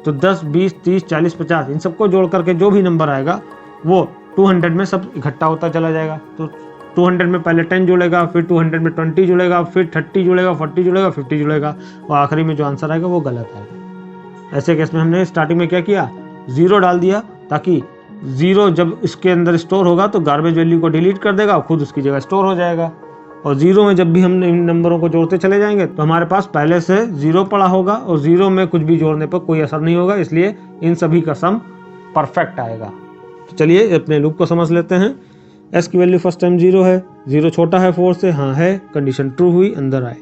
तो 10, 20, 30, 40, 50 इन सबको जोड़ करके जो भी नंबर आएगा वो 200 में सब इकट्ठा होता चला जाएगा। तो 200 में पहले 10 जुड़ेगा, फिर 200 में 20 जुड़ेगा, फिर 30 जुड़ेगा, 40 जुड़ेगा, 50 जुड़ेगा और आखिरी में जो आंसर आएगा वो गलत आएगा। ऐसे केस में हमने स्टार्टिंग में क्या किया, 0 डाल दिया, ताकि 0 जब इसके अंदर स्टोर होगा तो गार्बेज वैल्यू को डिलीट कर देगा और खुद उसकी जगह स्टोर हो जाएगा। और 0 में जब भी हम इन नंबरों को जोड़ते चले जाएंगे तो हमारे पास पहले से 0 पड़ा होगा और 0 में कुछ भी जोड़ने पर कोई असर नहीं होगा, इसलिए इन सभी का सम परफेक्ट आएगा। तो चलिए अपने लूप को समझ लेते हैं। s की वैल्यू फर्स्ट टाइम 0 है, 0 छोटा है 4 से, हाँ है, कंडीशन ट्रू हुई, अंदर आए।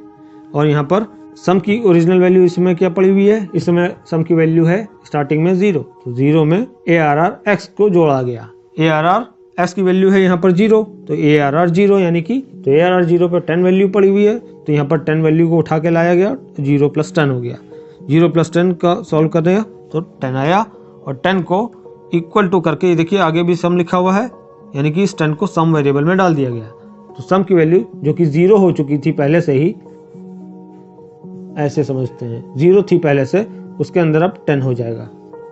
और यहाँ पर सम की ओरिजिनल वैल्यू इसमें क्या पड़ी हुई है, इसमें सम की वैल्यू है स्टार्टिंग में 0, तो 0 में ARR x को जोड़ा गया। ARR x की वैल्यू है यहाँ पर 0, तो ARR 0 यानी कि, तो ARR 0 पर 10 वैल्यू पड़ी हुई है, तो यहाँ पर 10 वैल्यू को उठा के लाया गया, 0 + 10 हो गया। 0 + 10 का सॉल्व कर दिया तो 10 आया और 10 को इक्वल टू करके ये देखिए आगे भी सम लिखा हुआ है, यानी कि इस 10 को सम वेरिएबल में डाल दिया गया। तो सम की वैल्यू जो कि 0 हो चुकी थी पहले से ही, ऐसे समझते हैं 0 थी पहले से, उसके अंदर अब 10 हो जाएगा।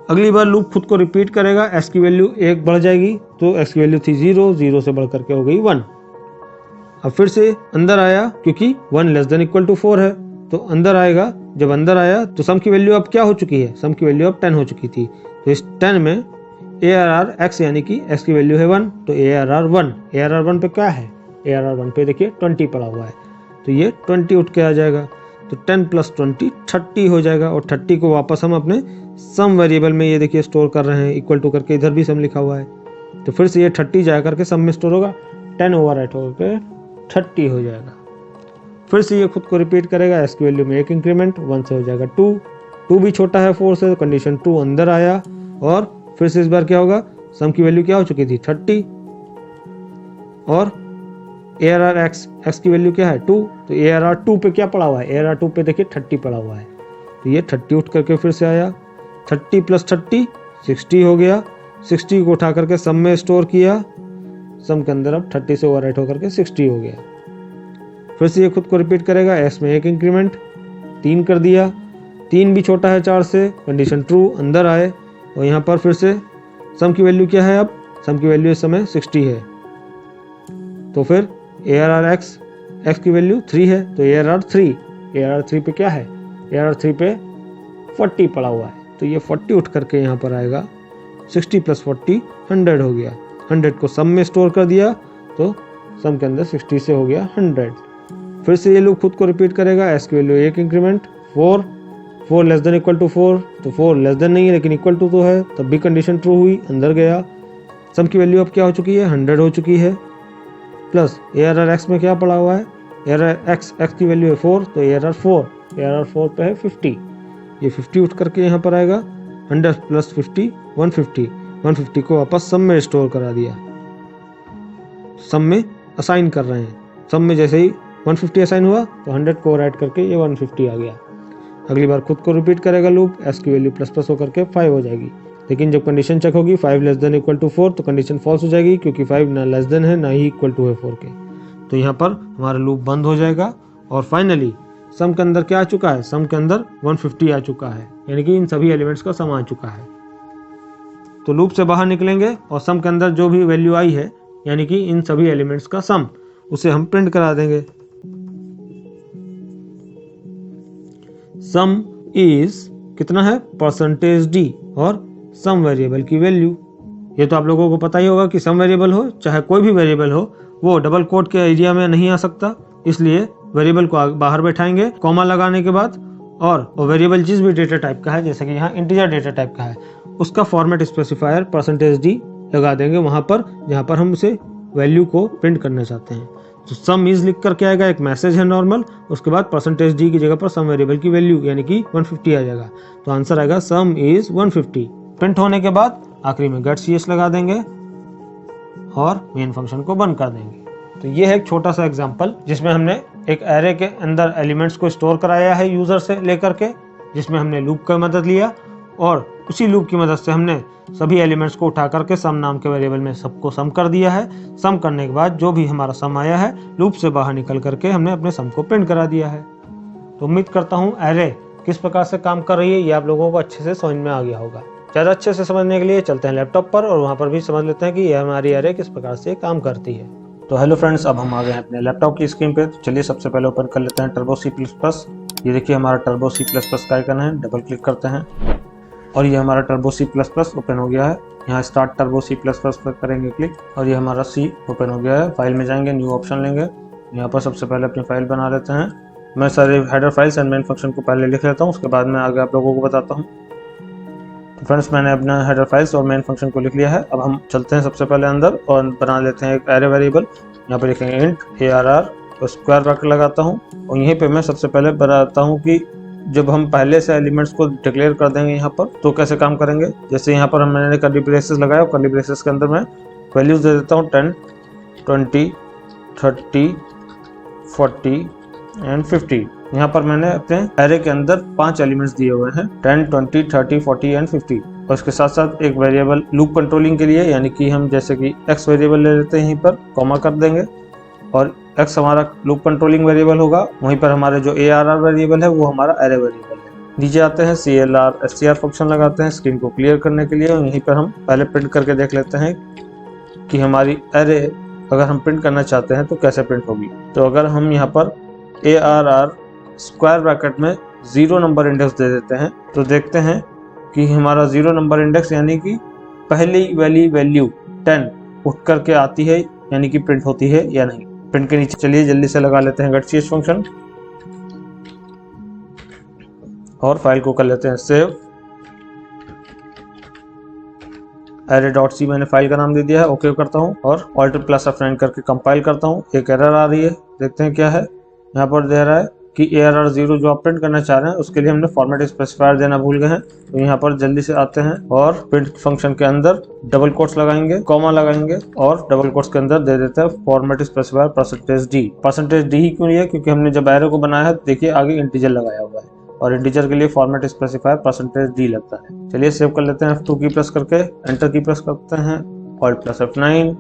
अगली बार लूप खुद को रिपीट करेगा, s की वैल्यू 1 बढ़ जाएगी, तो x की वैल्यू थी 0, 0 से बढ़ करके हो गई 1। अब फिर से अंदर आया, क्योंकि 1 ≤ 4 है, तो अंदर आएगा। जब अंदर आया तो सम की वैल्यू अब क्या हो चुकी है, सम की वैल्यू अब 10 हो चुकी थी, तो इस 10 में ARR x यानी कि x की वैल्यू है 1, तो ARR 1, ARR 1 पे क्या है, ARR 1 पे देखिए 20 पड़ा हुआ है, तो ये 20 उठ के आ जाएगा, तो 10 + 20 30 हो जाएगा। और 30 को वापस हम अपने सम वेरिएबल में ये देखिए स्टोर कर रहे हैं, इक्वल टू करके इधर भी सम लिखा हुआ है, तो फिर से ये 30 जा करके सम में स्टोर होगा, 10 ओवरराइट होकर 30 हो जाएगा। फिर से ये खुद को रिपीट करेगा, s की वैल्यू में एक इंक्रीमेंट, 1 से हो जाएगा 2, 2 भी छोटा है 4 से, कंडीशन ट्रू अंदर आया। और फिर से इस बार क्या होगा, सम की वैल्यू क्या हो चुकी थी 30 और ARR x की वैल्यू क्या है 2, तो ARR 2 पे क्या पड़ा हुआ है, ARR 2 पे देखिए 30 पड़ा हुआ है, तो ये 30 उठ करके फिर से आया, 30 + 30 60 हो गया, 60 को उठा करके सम में स्टोर किया, सम के अंदर अब 30 से ओवरराइट होकर के 60 हो गया। फिर से ये खुद को रिपीट करेगा, s में एक इंक्रीमेंट 3 कर दिया, 3 भी छोटा है 4 से, कंडीशन ट्रू अंदर आए। और यहाँ पर फिर से सम की वैल्यू क्या है, अब सम की वैल्यू इस समय 60 है, तो फिर ARR x की वैल्यू 3 है, तो ARR 3 पे क्या है, ARR 3 पे 40 पड़ा हुआ है, तो ये 40 उठ करके यहाँ पर आएगा, 60 + 40 100 हो गया, 100 को सम में स्टोर कर दिया, तो सम के अंदर 60 से हो गया 100। फिर से ये लूप खुद को रिपीट करेगा, s की वैल्यू एक increment 4, 4 less than equal to 4, तो 4 लेस देन नहीं है लेकिन इक्वल टू तो है, तब भी कंडीशन ट्रू हुई, अंदर गया। सम की वैल्यू अब क्या हो चुकी है, 100 हो चुकी है। प्लस ARR x में क्या पड़ा हुआ है, ARR x की वैल्यू है 4, तो ARR 4 पे है 50, ये 50 उठ करके यहाँ पर आएगा। 100 प्लस 50 150 को वापस सम में स्टोर करा दिया, सम में असाइन कर रहे हैं। सम में जैसे ही 150 असाइन हुआ तो 100 को ऐड करके ये 150 आ गया। अगली बार खुद को रिपीट करेगा लूप, s की वैल्यू प्लस प्लस होकर के 5 हो जाएगी। लेकिन जब कंडीशन चेक होगी 5 लेस देन इक्वल टू 4, तो कंडीशन फॉल्स हो जाएगी क्योंकि 5 ना लेस देन है ना ही इक्वल टू है 4 के। तो यहाँ पर हमारा लूप बंद हो जाएगा और फाइनली सम के अंदर क्या आ चुका है, सम के अंदर 150 आ चुका है, यानी कि इन सभी एलिमेंट्स का सम आ चुका है। तो लूप से बाहर निकलेंगे और सम के अंदर जो भी वैल्यू आई है यानी कि इन सभी एलिमेंट्स का सम, उसे हम प्रिंट करा देंगे। सम इज कितना है, %d और सम वेरिएबल की वैल्यू। ये तो आप लोगों को पता ही होगा कि सम वेरिएबल हो चाहे कोई भी वेरिएबल हो, वो डबल कोट के एरिया में नहीं आ सकता, इसलिए वेरिएबल को बाहर बैठाएंगे कॉमा लगाने के बाद। और वो वेरिएबल जिस भी डेटा टाइप का है, जैसे कि यहाँ इंटीजर डेटा टाइप का है, उसका फॉर्मेट स्पेसिफायर %d लगा देंगे वहां पर जहां पर हम उसे वैल्यू को प्रिंट करना चाहते हैं। तो सम इज लिख करके आएगा, एक मैसेज है नॉर्मल, उसके बाद %d की जगह पर सम वेरिएबल की वैल्यू यानी कि 150 आ जाएगा। तो आंसर आएगा सम इज 150। प्रिंट होने के बाद आखिरी में गेट cs लगा देंगे और मेन फंक्शन को बंद कर देंगे। तो ये है एक छोटा सा एग्जांपल जिसमें हमने एक एरे के अंदर एलिमेंट्स को स्टोर कराया है यूजर से लेकर के, जिसमें हमने लूप का मदद लिया और उसी लूप की मदद से हमने सभी एलिमेंट्स को उठा करके सम नाम के वेरिएबल में सबको सम कर दिया है। सम करने के बाद जो भी हमारा सम आया है, लूप से बाहर निकल करके हमने अपने सम को प्रिंट करा दिया है। तो उम्मीद करता हूँ एरे किस प्रकार से काम कर रही है ये आप लोगों को अच्छे से समझ में आ गया होगा। ज़्यादा अच्छे से समझने के लिए चलते हैं लैपटॉप पर और वहाँ पर भी समझ लेते हैं कि ये हमारी एरे किस प्रकार से काम करती है। तो हेलो फ्रेंड्स, अब हम आ गए हैं अपने लैपटॉप की स्क्रीन पे। तो चलिए सबसे पहले ओपन कर लेते हैं टर्बो C++। ये देखिए हमारा टर्बो C++ का आइकन है, डबल क्लिक करते हैं और ये हमारा टर्बो C++ ओपन हो गया है। यहाँ स्टार्ट टर्बो C++ पर करेंगे क्लिक और ये हमारा C ओपन हो गया है। फाइल में जाएंगे, न्यू ऑप्शन लेंगे, यहाँ पर सबसे पहले अपनी फाइल बना लेते हैं। मैं सारे header files and main function को पहले लिख लेता हूँ, उसके बाद में आगे आप लोगों को बताता हूँ। तो फ्रेंड्स मैंने अपना हेडर फाइल्स और मेन फंक्शन को लिख लिया है। अब हम चलते हैं सबसे पहले अंदर और बना लेते हैं एक एरे वेरिएबल। यहाँ पर लिखेंगे इंट ARR और स्क्वायर ब्रैकेट लगाता हूँ और यहीं पे मैं सबसे पहले बताता हूँ कि जब हम पहले से एलिमेंट्स को डिक्लेयर कर देंगे यहाँ पर तो कैसे काम करेंगे। जैसे यहाँ पर मैंने कर्ली ब्रेसेस लगाया और कर्ली ब्रेसेस के अंदर मैं वैल्यूज दे देता हूँ 10, 20, 30, 40 एंड 50। यहाँ पर मैंने अपने एरे के अंदर 5 एलिमेंट्स दिए हुए हैं 10, 20, 30, 40 एंड 50 और इसके साथ साथ एक वेरिएबल लूप कंट्रोलिंग के लिए, यानी कि हम जैसे कि x वेरिएबल ले लेते हैं, यहीं पर कॉमा कर देंगे और x हमारा लूप कंट्रोलिंग वेरिएबल होगा। वहीं पर हमारे जो ARR वेरिएबल है वो हमारा एरे वेरिएबल है। नीचे आते हैं CLR STR फंक्शन लगाते हैं स्क्रीन को क्लियर करने के लिए। यहीं पर हम पहले प्रिंट करके देख लेते हैं कि हमारी एरे अगर हम प्रिंट करना चाहते हैं तो कैसे प्रिंट होगी। तो अगर हम यहाँ पर ARR स्क्वायर ब्रैकेट में 0 नंबर इंडेक्स दे देते हैं तो देखते हैं कि हमारा 0 नंबर इंडेक्स यानी कि पहली वाली वैल्यू 10 उठ करके आती है, यानी कि प्रिंट होती है या नहीं। प्रिंट के नीचे चलिए जल्दी से लगा लेते हैं गेट cs फंक्शन और फाइल को कर लेते हैं सेव। array.c मैंने फाइल का नाम दे दिया है, ओके करता हूँ और Alt+F9 करके कंपाइल करता हूँ। एक एरर आ रही है, देखते हैं क्या है। यहाँ पर दे रहा है कि ARR 0 जो आप प्रिंट करना चाह रहे हैं उसके लिए हमने फॉर्मेट स्पेसिफायर देना भूल गए हैं। तो यहाँ पर जल्दी से आते हैं और प्रिंट फंक्शन के अंदर डबल कोट्स लगाएंगे, कॉमा लगाएंगे और डबल कोट्स के अंदर दे देते हैं फॉर्मेट स्पेसिफायर %d। %d ही क्यों लिया, क्योंकि हमने जब एरे को बनाया है देखिए आगे इंटीजर लगाया हुआ है और इंटीजर के लिए फॉर्मेट स्पेसिफायर %d लगता है। चलिए सेव कर लेते हैं, F2 की प्रेस करके एंटर की प्रेस करते हैं, Alt+F9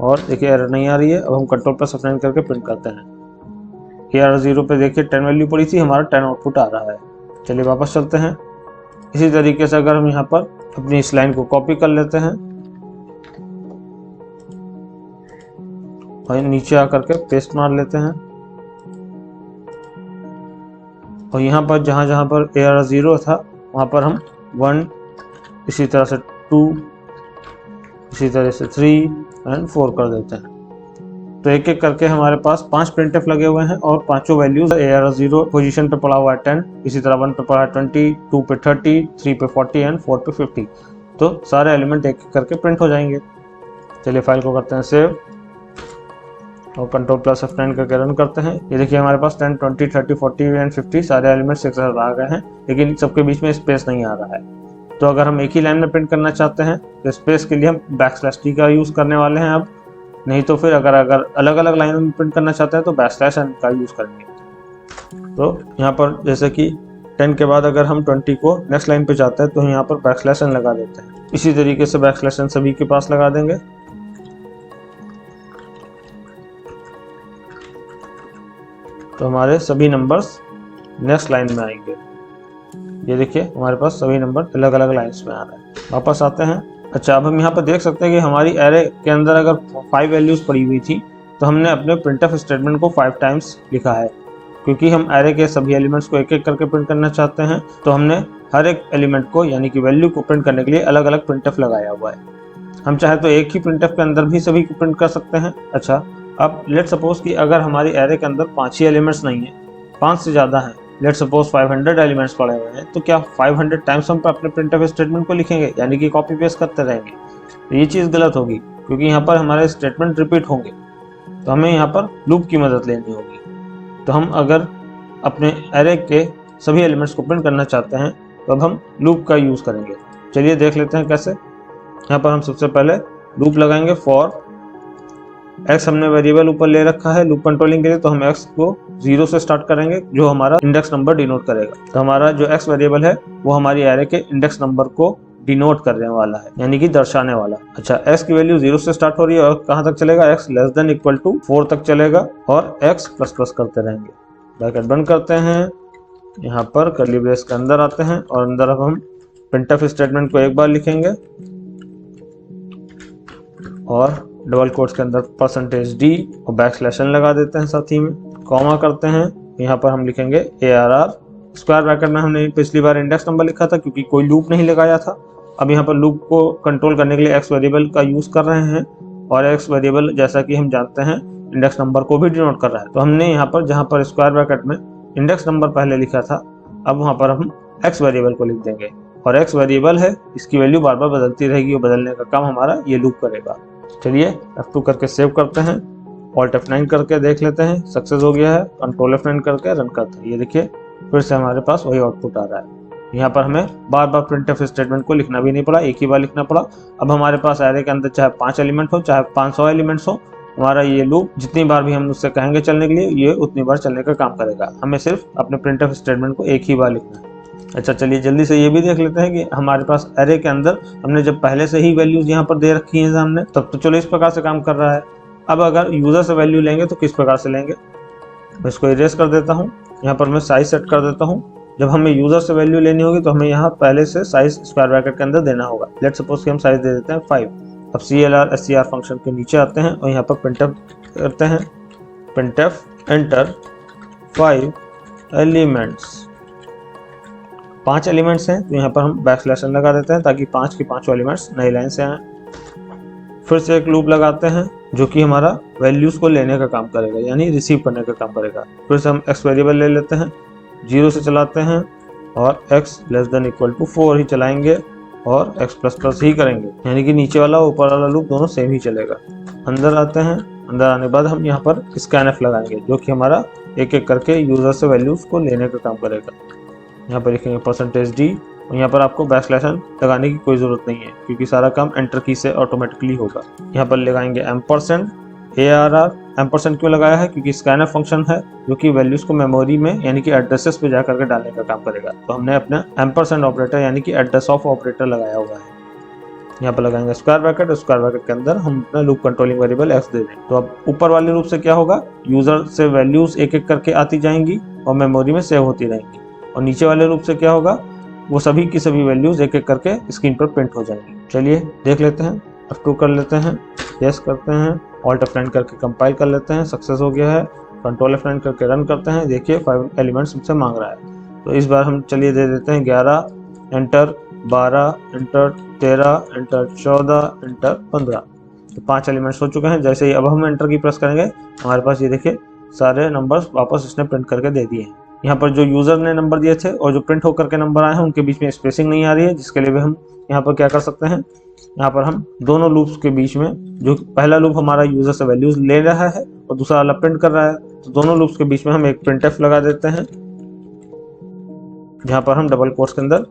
और देखिए एरर नहीं आ रही है। अब हम Ctrl+F9 करके प्रिंट करते हैं। ARR 0 पे देखिए 10 वैल्यू पड़ी थी, हमारा 10 आउटपुट आ रहा है। चलिए वापस चलते हैं। इसी तरीके से अगर हम यहाँ पर अपनी इस लाइन को कॉपी कर लेते हैं और नीचे आकर के पेस्ट मार लेते हैं और यहाँ पर जहाँ पर ARR 0 था वहाँ पर हम 1, इसी तरह से 2, इसी तरह से 3 एंड 4 कर देते हैं। तो एक एक करके हमारे पास 5 प्रिंटफ लगे हुए हैं और पांचों वैल्यूज ARR 0 पोजीशन पे पड़ा हुआ है 10, इसी तरह 1 पे पड़ा है 20, 2 पे 30, 3 पे 40 एंड 4 पे 50। तो सारे एलिमेंट एक एक करके प्रिंट हो जाएंगे। चलिए फाइल को करते हैं सेव और Ctrl+F9 करके रन करते हैं। ये देखिए हमारे पास 10, 20, 30, 40 एंड 50 सारे एलिमेंट्स एक साथ आ गए हैं, लेकिन सबके बीच में स्पेस नहीं आ रहा है। तो अगर हम एक ही लाइन में प्रिंट करना चाहते हैं तो स्पेस के लिए हम \t का यूज करने वाले हैं अब, नहीं तो फिर अगर अलग अलग लाइनों में प्रिंट करना चाहते हैं तो \n का यूज करेंगे। तो यहाँ पर जैसे कि 10 के बाद अगर हम 20 को नेक्स्ट लाइन पे चाहते हैं तो यहाँ पर \n लगा देते हैं। इसी तरीके से \n सभी के पास लगा देंगे। तो हमारे सभी नंबर्स नेक्स्ट लाइन में आएंगे। ये देखिए हमारे पास सभी नंबर अलग अलग लाइंस में आ रहे हैं। वापस आते हैं। अच्छा, अब हम यहाँ पर देख सकते हैं कि हमारी एरे के अंदर अगर 5 वैल्यूज पड़ी हुई थी तो हमने अपने प्रिंटफ स्टेटमेंट को 5 टाइम्स लिखा है। क्योंकि हम एरे के सभी एलिमेंट्स को एक एक करके प्रिंट करना चाहते हैं तो हमने हर एक एलिमेंट को यानी कि वैल्यू को प्रिंट करने के लिए अलग अलग प्रिंटफ लगाया हुआ है। हम चाहे तो एक ही प्रिंटफ के अंदर भी सभी को प्रिंट कर सकते हैं। अच्छा, अब लेट सपोज कि अगर हमारी एरे के अंदर 5 ही एलिमेंट्स नहीं है, 5 से ज़्यादा हैं, लेट सपोज 500 एलिमेंट्स पड़े हुए हैं, तो क्या 500 टाइम्स हम अपने प्रिंटफ स्टेटमेंट को लिखेंगे यानी कि कॉपी पेस्ट करते रहेंगे? तो ये चीज़ गलत होगी, क्योंकि यहाँ पर हमारे स्टेटमेंट रिपीट होंगे। तो हमें यहाँ पर लूप की मदद लेनी होगी। तो हम अगर अपने एरे के सभी एलिमेंट्स को प्रिंट करना चाहते हैं तो अब हम लूप का यूज़ करेंगे। चलिए देख लेते हैं कैसे। यहाँ पर हम सबसे पहले लूप लगाएंगे फॉर x। हमने वेरिएबल ऊपर ले रखा है लूप कंट्रोलिंग के लिए, तो हम x को 0 से स्टार्ट करेंगे जो हमारा इंडेक्स नंबर डिनोट करेगा। तो हमारा जो x वेरिएबल है वो हमारी एरे के इंडेक्स नंबर को डिनोट करने वाला है यानी कि दर्शाने वाला। अच्छा, x की वैल्यू 0 से स्टार्ट हो रही है और कहाँ तक चलेगा? x <= 4 तक चलेगा और x ++ करते रहेंगे। ब्रैकेट बंद करते हैं, यहाँ पर कर्ली ब्रेस के अंदर आते हैं और अंदर अब हम प्रिंटफ स्टेटमेंट को एक बार लिखेंगे और डबल कोट्स के अंदर %d और \n लगा देते हैं, साथ ही में कॉमा करते हैं। यहाँ पर हम लिखेंगे ARR। स्क्वायर ब्रैकेट में हमने पिछली बार इंडेक्स नंबर लिखा था क्योंकि कोई लूप नहीं लगाया था। अब यहाँ पर लूप को कंट्रोल करने के लिए x वेरिएबल का यूज कर रहे हैं और x वेरिएबल जैसा कि हम जानते हैं इंडेक्स नंबर को भी डिनोट कर रहा है। तो हमने यहाँ पर जहाँ पर स्क्वायर ब्रैकेट में इंडेक्स नंबर पहले लिखा था, अब वहाँ पर हम x वेरिएबल को लिख देंगे और x वेरिएबल है, इसकी वैल्यू बार बार बदलती रहेगी और बदलने का काम हमारा ये लूप करेगा। चलिए F2 करके सेव करते हैं, Alt F9 करके देख लेते हैं सक्सेस हो गया है। Ctrl F9 करके रन करते हैं। ये देखिए फिर से हमारे पास वही आउटपुट आ रहा है। यहाँ पर हमें बार बार प्रिंटफ स्टेटमेंट को लिखना भी नहीं पड़ा, एक ही बार लिखना पड़ा। अब हमारे पास एरे के अंदर चाहे 5 एलिमेंट हो चाहे 500 एलिमेंट्स हो, हमारा ये लूप जितनी बार भी हम उससे कहेंगे चलने के लिए ये उतनी बार चलने का काम करेगा। हमें सिर्फ अपने प्रिंटफ स्टेटमेंट को एक ही बार लिखना है। अच्छा, चलिए जल्दी से ये भी देख लेते हैं कि हमारे पास एरे के अंदर हमने जब पहले से ही वैल्यूज यहाँ पर दे रखी हैं सामने, तब तो चलो इस प्रकार से काम कर रहा है। अब अगर यूजर से वैल्यू लेंगे तो किस प्रकार से लेंगे? मैं इसको इरेज कर देता हूँ। यहाँ पर मैं साइज सेट कर देता हूँ। जब हमें यूजर से वैल्यू लेनी होगी तो हमें यहाँ पहले से साइज स्क्वायर ब्रैकेट के अंदर देना होगा। लेट सपोज कि हम साइज दे देते हैं 5। अब CLR SCR फंक्शन के नीचे आते हैं और यहाँ पर प्रिंटफ करते हैं, प्रिंटफ एंटर 5 एलिमेंट्स। 5 एलिमेंट्स हैं तो यहाँ पर हम \n लगा देते हैं ताकि 5 के 5 एलिमेंट्स नई लाइन से आए। फिर से एक लूप लगाते हैं जो कि हमारा वैल्यूज को लेने का काम करेगा यानी रिसीव करने का काम करेगा। फिर से हम x वेरिएबल ले लेते हैं, 0 से चलाते हैं और x <= 4 ही चलाएंगे और x++ ही करेंगे, यानी कि नीचे वाला ऊपर वाला लूप दोनों सेम ही चलेगा। अंदर आते हैं, अंदर आने के बाद हम यहाँ पर scanf लगाएंगे जो कि हमारा एक एक करके यूजर से वैल्यूज को लेने का काम करेगा। यहाँ पर लिखेंगे %d और यहाँ पर आपको \n लगाने की कोई ज़रूरत नहीं है क्योंकि सारा काम एंटर की से ऑटोमेटिकली होगा। यहाँ पर लगाएंगे $ARR। एम्परसेंड क्यों लगाया है? क्योंकि स्कैनर फंक्शन है जो कि वैल्यूज को मेमोरी में यानी कि एड्रेसेस पे जा करके डालने का काम करेगा। तो हमने अपना एम्परसेंड ऑपरेटर यानी कि एड्रेस ऑफ ऑपरेटर लगाया हुआ है। यहाँ पर लगाएंगे स्क्वायर ब्रैकेट, स्क्वायर ब्रैकेट के अंदर हम अपना लूप कंट्रोलिंग वेरिएबल x दे दें। तो अब ऊपर वाले लूप से क्या होगा? यूजर से वैल्यूज एक एक करके आती जाएंगी और मेमोरी में सेव होती रहेंगी, और नीचे वाले लूप से क्या होगा? वो सभी की सभी वैल्यूज एक एक करके स्क्रीन पर प्रिंट हो जाएंगी। चलिए देख लेते हैं, F2 कर लेते हैं, यस करते हैं, Alt F9 करके कंपाइल कर लेते हैं, सक्सेस हो गया है। Ctrl F9 करके रन करते हैं, देखिए 5 एलिमेंट्स हमसे मांग रहा है। तो इस बार हम चलिए दे देते हैं 11, एंटर 12, एंटर 13, एंटर 14, एंटर 15। तो 5 एलिमेंट्स हो चुके हैं। जैसे ही अब हम एंटर की प्रेस करेंगे हमारे पास ये देखिए सारे नंबर्स वापस इसने प्रिंट करके दे दिए हैं। यहाँ पर जो यूजर ने नंबर दिए थे और जो प्रिंट होकर के नंबर आए हैं उनके बीच में स्पेसिंग नहीं आ रही है, जिसके लिए भी हम यहाँ पर क्या कर सकते हैं, यहाँ पर हम दोनों लूप्स के बीच में, जो पहला लूप हमारा यूजर से वैल्यूज ले रहा है और दूसरा वाला प्रिंट कर रहा है, तो दोनों लूप्स के बीच में हम एक प्रिंटफ लगा देते हैं, जहाँ पर हम डबल कोट्स के अंदर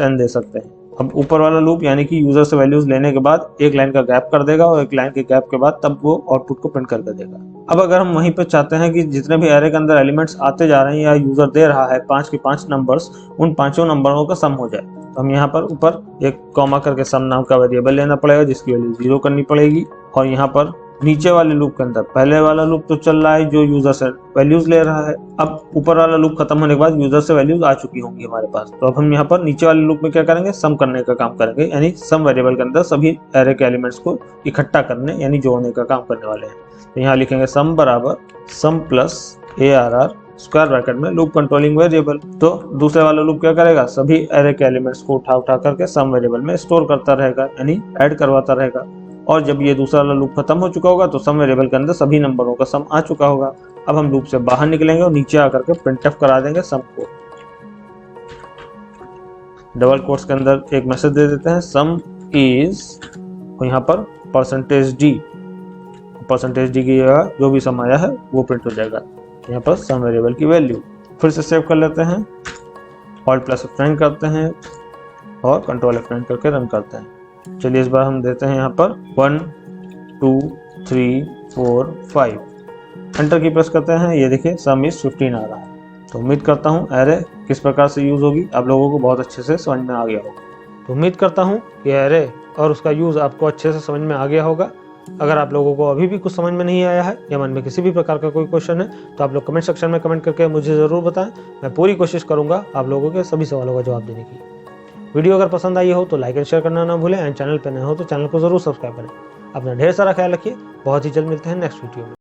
\n दे सकते हैं। अब ऊपर वाला लूप यानी कि यूजर से वैल्यूज लेने के बाद एक लाइन का गैप कर देगा और एक लाइन के गैप के बाद तब वो आउटपुट को प्रिंट करके देगा। अब अगर हम वहीं पे चाहते हैं कि जितने भी एरे के अंदर एलिमेंट्स आते जा रहे हैं या यूजर दे रहा है 5 के 5 नंबर्स, उन 5 नंबरों का सम हो जाए, तो हम यहाँ पर ऊपर एक कॉमा करके सम नाम का वेरिएबल लेना पड़ेगा जिसकी वैल्यू 0 करनी पड़ेगी। और यहाँ पर नीचे वाले लूप के अंदर पहले वाला लूप तो चल रहा है जो यूजर से वैल्यूज ले रहा है, अब ऊपर वाला लूप खत्म होने के बाद यूजर से वैल्यूज आ चुकी होंगी हमारे पास, तो अब हम यहाँ पर नीचे वाले लूप में क्या करेंगे, सम करने का काम करेंगे, यानी सम वेरिएबल के अंदर सभी एरे के एलिमेंट्स को इकट्ठा करने यानी जोड़ने का काम करने वाले हैं। तो यहाँ लिखेंगे सम बराबर सम प्लस ARR स्क्वायर ब्रैकेट में लूप कंट्रोलिंग वेरिएबल। तो दूसरे वाला लूप क्या करेगा, सभी एरे के एलिमेंट्स को उठा करके सम वेरिएबल में स्टोर करता रहेगा यानी ऐड करवाता रहेगा। और जब ये दूसरा वाला लूप खत्म हो चुका होगा तो सम वेरिएबल के अंदर सभी नंबरों का सम आ चुका होगा। अब हम लूप से बाहर निकलेंगे और नीचे आकर के प्रिंटफ करा देंगे सम को। डबल कोट्स के अंदर एक मैसेज दे देते हैं सम इज, और यहाँ पर %d की जगह जो भी सम आया है वो प्रिंट हो जाएगा, यहाँ पर सम वेरिएबल की वैल्यू। फिर से सेव कर लेते हैं, Alt+F9 करते हैं और Ctrl F9 करके रन करते हैं। चलिए इस बार हम देते हैं यहाँ पर 1 2 3 4 5, एंटर की प्रेस करते हैं। ये देखिए सम इज 15 आ रहा है। तो उम्मीद करता हूँ एरे किस प्रकार से यूज होगी आप लोगों को बहुत अच्छे से समझ में आ गया होगा। तो उम्मीद करता हूँ कि एरे और उसका यूज आपको अच्छे से समझ में आ गया होगा। अगर आप लोगों को अभी भी कुछ समझ में नहीं आया है या मन में किसी भी प्रकार का कोई क्वेश्चन है तो आप लोग कमेंट सेक्शन में कमेंट करके मुझे ज़रूर बताएं। मैं पूरी कोशिश करूंगा आप लोगों के सभी सवालों का जवाब देने की। वीडियो अगर पसंद आई हो तो लाइक एंड शेयर करना ना भूलें एंड चैनल पर नए हो तो चैनल को ज़रूर सब्सक्राइब करें। अपना ढेर सारा ख्याल रखिए। बहुत ही जल्द मिलते हैं नेक्स्ट वीडियो में।